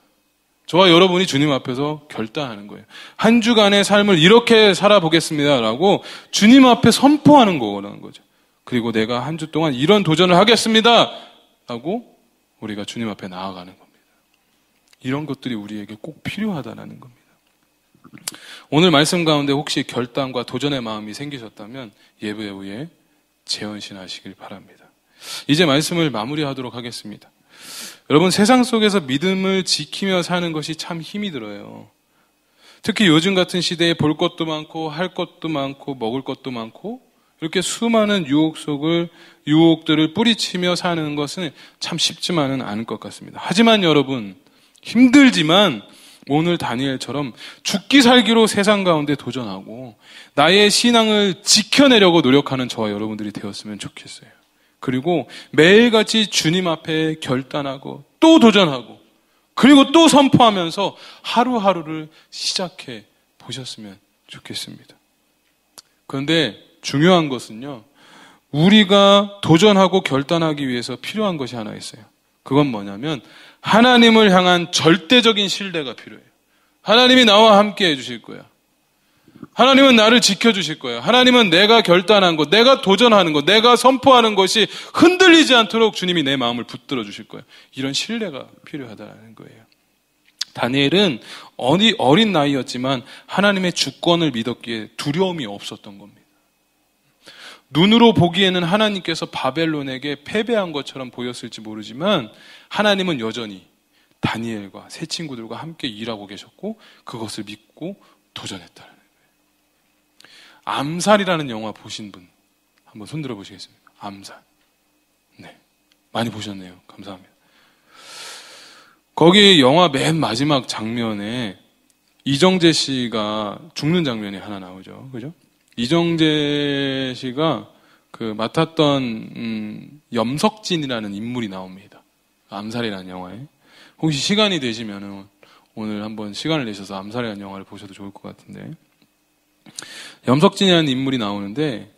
Speaker 1: 저와 여러분이 주님 앞에서 결단하는 거예요. 한 주간의 삶을 이렇게 살아보겠습니다라고 주님 앞에 선포하는 거라는 거죠. 그리고 내가 한 주 동안 이런 도전을 하겠습니다 라고 우리가 주님 앞에 나아가는 겁니다. 이런 것들이 우리에게 꼭 필요하다는 겁니다. 오늘 말씀 가운데 혹시 결단과 도전의 마음이 생기셨다면 예배 후에 재헌신 하시길 바랍니다. 이제 말씀을 마무리하도록 하겠습니다. 여러분, 세상 속에서 믿음을 지키며 사는 것이 참 힘이 들어요. 특히 요즘 같은 시대에 볼 것도 많고 할 것도 많고 먹을 것도 많고 이렇게 수많은 유혹들을 뿌리치며 사는 것은 참 쉽지만은 않을 것 같습니다. 하지만 여러분, 힘들지만 오늘 다니엘처럼 죽기 살기로 세상 가운데 도전하고 나의 신앙을 지켜내려고 노력하는 저와 여러분들이 되었으면 좋겠어요. 그리고 매일같이 주님 앞에 결단하고 또 도전하고 그리고 또 선포하면서 하루하루를 시작해 보셨으면 좋겠습니다. 그런데 중요한 것은요, 우리가 도전하고 결단하기 위해서 필요한 것이 하나 있어요. 그건 뭐냐면 하나님을 향한 절대적인 신뢰가 필요해요. 하나님이 나와 함께 해주실 거야. 하나님은 나를 지켜주실 거예요. 하나님은 내가 결단한 것, 내가 도전하는 것, 내가 선포하는 것이 흔들리지 않도록 주님이 내 마음을 붙들어 주실 거예요. 이런 신뢰가 필요하다는 거예요. 다니엘은 어린 나이였지만 하나님의 주권을 믿었기에 두려움이 없었던 겁니다. 눈으로 보기에는 하나님께서 바벨론에게 패배한 것처럼 보였을지 모르지만 하나님은 여전히 다니엘과 세 친구들과 함께 일하고 계셨고 그것을 믿고 도전했다는 거예요. 암살이라는 영화 보신 분 한번 손들어 보시겠습니까? 암살. 네, 많이 보셨네요. 감사합니다. 거기 영화 맨 마지막 장면에 이정재 씨가 죽는 장면이 하나 나오죠. 그죠? 이정재 씨가 그 맡았던 염석진이라는 인물이 나옵니다. 암살이라는 영화에. 혹시 시간이 되시면 오늘 한번 시간을 내셔서 암살이라는 영화를 보셔도 좋을 것 같은데, 염석진이라는 인물이 나오는데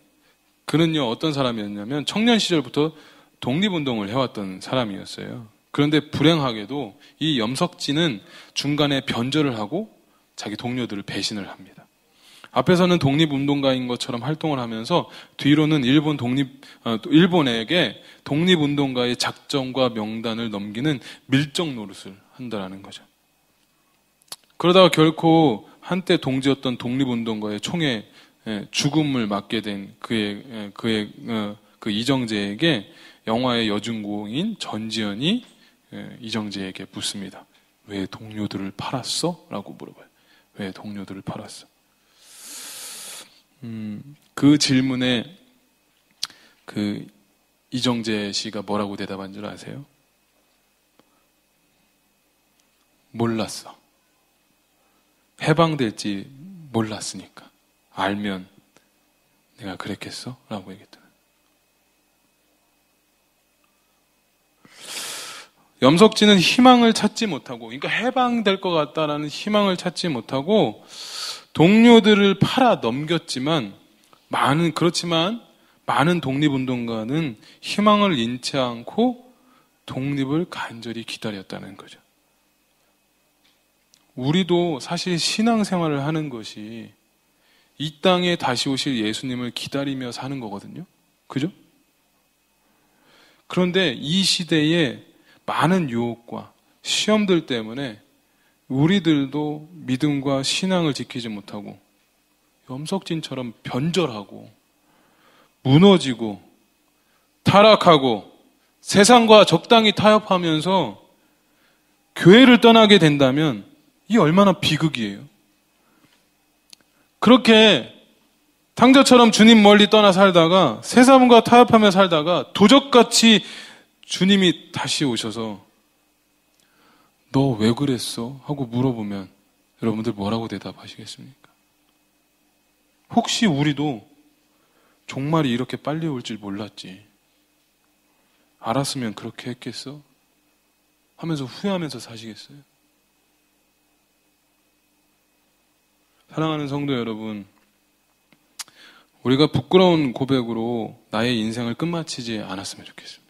Speaker 1: 그는요 어떤 사람이었냐면 청년 시절부터 독립운동을 해왔던 사람이었어요. 그런데 불행하게도 이 염석진은 중간에 변절을 하고 자기 동료들을 배신을 합니다. 앞에서는 독립운동가인 것처럼 활동을 하면서 뒤로는 일본에게 독립운동가의 작전과 명단을 넘기는 밀정 노릇을 한다라는 거죠. 그러다가 결코 한때 동지였던 독립운동가의 총에 죽음을 맞게 된 그 이정재에게 영화의 여주인공인 전지현이 이정재에게 묻습니다. 왜 동료들을 팔았어? 라고 물어봐요. 왜 동료들을 팔았어? 그 질문에 그 이정재 씨가 뭐라고 대답한 줄 아세요? 몰랐어. 해방될지 몰랐으니까. 알면 내가 그랬겠어? 라고 얘기했더니. 염석진은 희망을 찾지 못하고, 그러니까 해방될 것 같다라는 희망을 찾지 못하고 동료들을 팔아 넘겼지만 그렇지만 많은 독립운동가는 희망을 잃지 않고 독립을 간절히 기다렸다는 거죠. 우리도 사실 신앙생활을 하는 것이 이 땅에 다시 오실 예수님을 기다리며 사는 거거든요. 그죠? 그런데 이 시대에 많은 유혹과 시험들 때문에 우리들도 믿음과 신앙을 지키지 못하고 염석진처럼 변절하고 무너지고 타락하고 세상과 적당히 타협하면서 교회를 떠나게 된다면 이 얼마나 비극이에요. 그렇게 탕자처럼 주님 멀리 떠나 살다가 세상과 타협하며 살다가 도적같이 주님이 다시 오셔서 너 왜 그랬어? 하고 물어보면 여러분들 뭐라고 대답하시겠습니까? 혹시 우리도 종말이 이렇게 빨리 올 줄 몰랐지. 알았으면 그렇게 했겠어? 하면서 후회하면서 사시겠어요? 사랑하는 성도 여러분, 우리가 부끄러운 고백으로 나의 인생을 끝마치지 않았으면 좋겠습니다.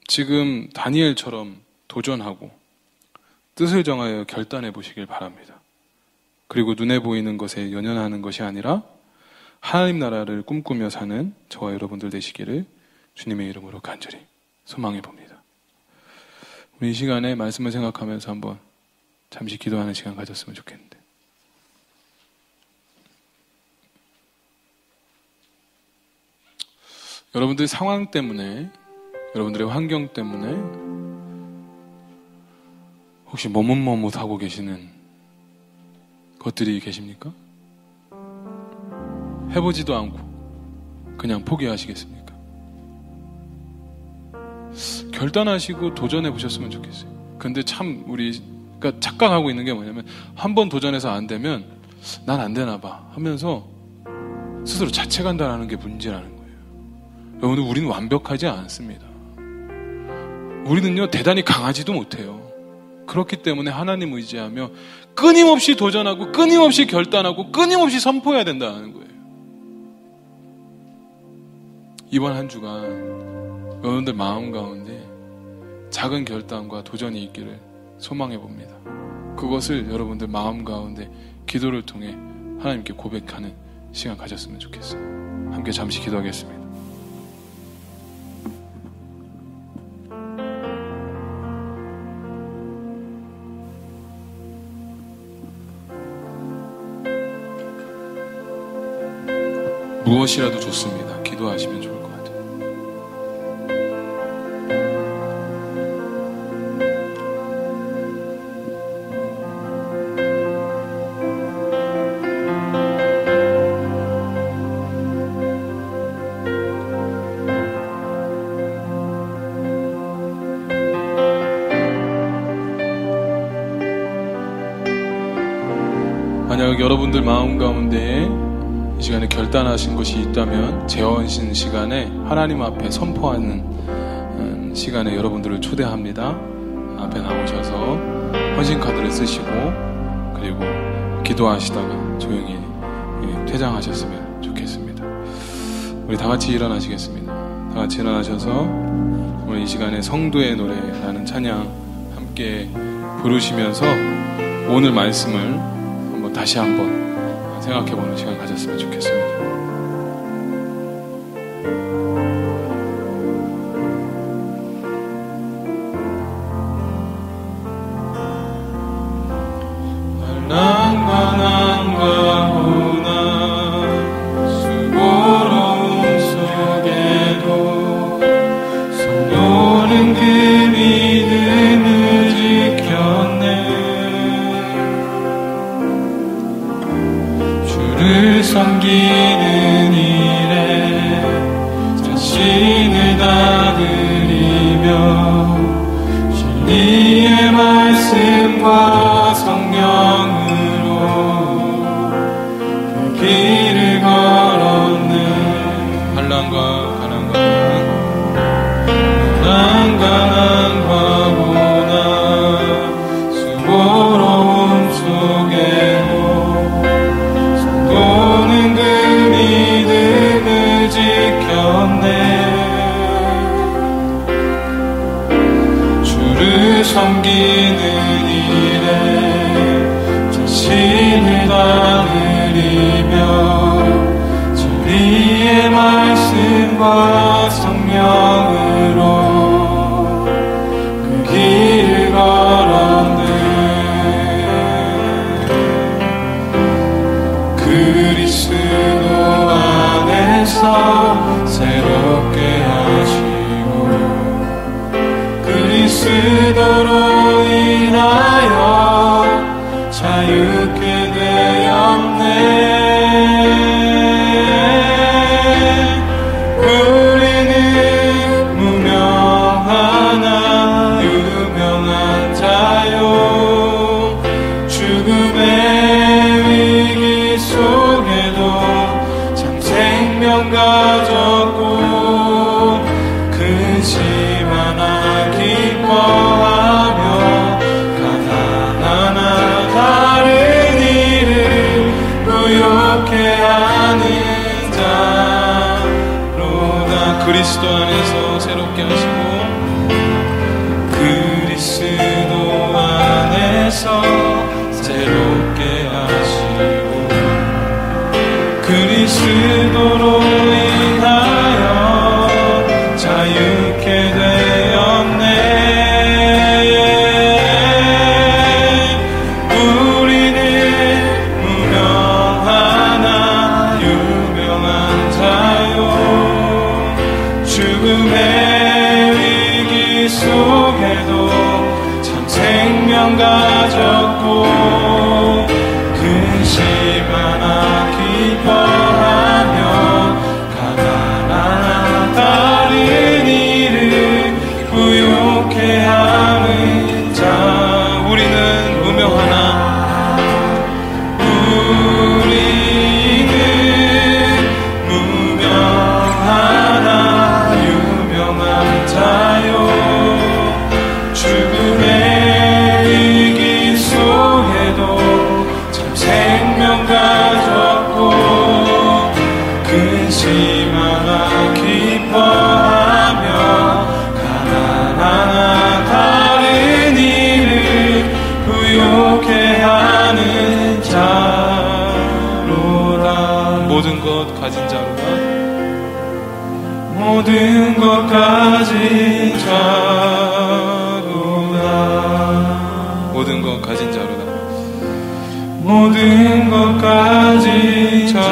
Speaker 1: 지금 다니엘처럼 도전하고 뜻을 정하여 결단해 보시길 바랍니다. 그리고 눈에 보이는 것에 연연하는 것이 아니라 하나님 나라를 꿈꾸며 사는 저와 여러분들 되시기를 주님의 이름으로 간절히 소망해 봅니다. 우리 이 시간에 말씀을 생각하면서 한번 잠시 기도하는 시간 가졌으면 좋겠는데, 여러분들의 상황 때문에, 여러분들의 환경 때문에 혹시 머뭇머뭇하고 계시는 것들이 계십니까? 해보지도 않고 그냥 포기하시겠습니까? 결단하시고 도전해 보셨으면 좋겠어요. 근데 참 우리가 착각하고 있는 게 뭐냐면 한 번 도전해서 안 되면 난 안 되나 봐 하면서 스스로 자책한다는 게 문제라는 거예요. 여러분들, 우리는 완벽하지 않습니다. 우리는요 대단히 강하지도 못해요. 그렇기 때문에 하나님 의지하며 끊임없이 도전하고 끊임없이 결단하고 끊임없이 선포해야 된다는 거예요. 이번 한 주간 여러분들 마음 가운데 작은 결단과 도전이 있기를 소망해 봅니다. 그것을 여러분들 마음 가운데 기도를 통해 하나님께 고백하는 시간 가졌으면 좋겠어요. 함께 잠시 기도하겠습니다. 무엇이라도 좋습니다. 기도하시면 좋을 것 같아요. 만약 여러분들 마음 가운데 이 시간에 결단하신 것이 있다면 재헌신 시간에 하나님 앞에 선포하는 시간에 여러분들을 초대합니다. 앞에 나오셔서 헌신카드를 쓰시고 그리고 기도하시다가 조용히 퇴장하셨으면 좋겠습니다. 우리 다 같이 일어나시겠습니다. 다 같이 일어나셔서 오늘 이 시간에 성도의 노래라는 찬양 함께 부르시면서 오늘 말씀을 다시 한번 생각해보는 시간 가졌으면 좋겠습니다. 난관함과 고난 수고로움 속에도 성도는 그 믿음을 지켰네. 주를 섬기는 일에 자신을 다 드리며 진리의 말씀과 성령으로 그 길을 걸었네. 환난과 고난 수고로움 속에도 성도는 그 믿음을 지켰네. 주를 섬기는 일에 자신을 다 드리며 진리의 말씀과 성령으로 그 길을 걸었네. 그리스도 안에서 새롭게 하시고 그리스도로 인하여 자유케 되었네. 우리는 무명하나 유명한 자요. 죽음의 위기 속에도 참 생명 가졌고 근심 하나 기뻐하며 가난하나 다른 일을 부욕해 하는 자로다. 그리스도 안에서 새롭게 하시고 그리스도 안에서 새롭게 하시고 그리스도로 인하여 자유케 되었네. 우리는 무명하나 유명한 자요. 죽음의 위기 속에도 참 생명 가졌고 근심 하나 기뻐하며 가난하나 다른 일을 부욕해 하는 자. 우리는 무명하나 유명한 자요. 죽음의 위기 속에도 가진 자로다. 모든 것 가진 자로다. 모든 것 가진 자로다.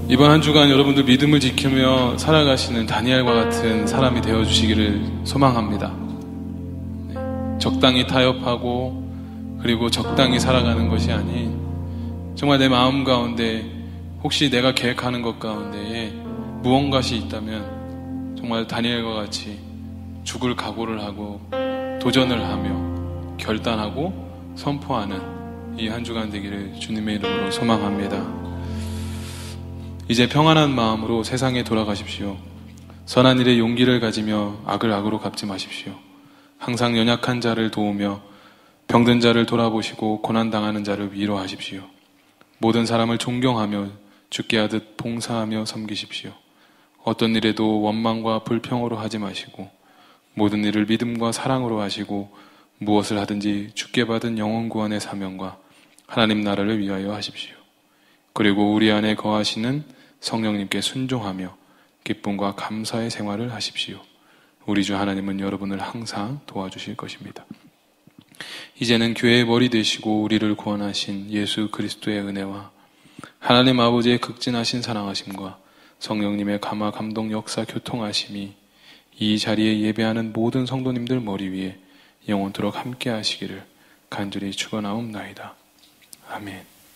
Speaker 1: 이번 한 주간 여러분들 믿음을 지키며 살아가시는 다니엘과 같은 사람이 되어주시기를 소망합니다. 적당히 타협하고 그리고 적당히 살아가는 것이 아닌 정말 내 마음 가운데 혹시 내가 계획하는 것 가운데에 무언가시 있다면 정말 다니엘과 같이 죽을 각오를 하고 도전을 하며 결단하고 선포하는 이 한 주간 되기를 주님의 이름으로 소망합니다. 이제 평안한 마음으로 세상에 돌아가십시오. 선한 일에 용기를 가지며 악을 악으로 갚지 마십시오. 항상 연약한 자를 도우며 병든 자를 돌아보시고 고난당하는 자를 위로하십시오. 모든 사람을 존경하며 주께 하듯 봉사하며 섬기십시오. 어떤 일에도 원망과 불평으로 하지 마시고 모든 일을 믿음과 사랑으로 하시고 무엇을 하든지 주께 받은 영혼 구원의 사명과 하나님 나라를 위하여 하십시오. 그리고 우리 안에 거하시는 성령님께 순종하며 기쁨과 감사의 생활을 하십시오. 우리 주 하나님은 여러분을 항상 도와주실 것입니다. 이제는 교회의 머리 되시고 우리를 구원하신 예수 그리스도의 은혜와 하나님 아버지의 극진하신 사랑하심과 성령님의 감화 감동 역사 교통하심이 이 자리에 예배하는 모든 성도님들 머리 위에 영원토록 함께 하시기를 간절히 축원하옵나이다. 아멘.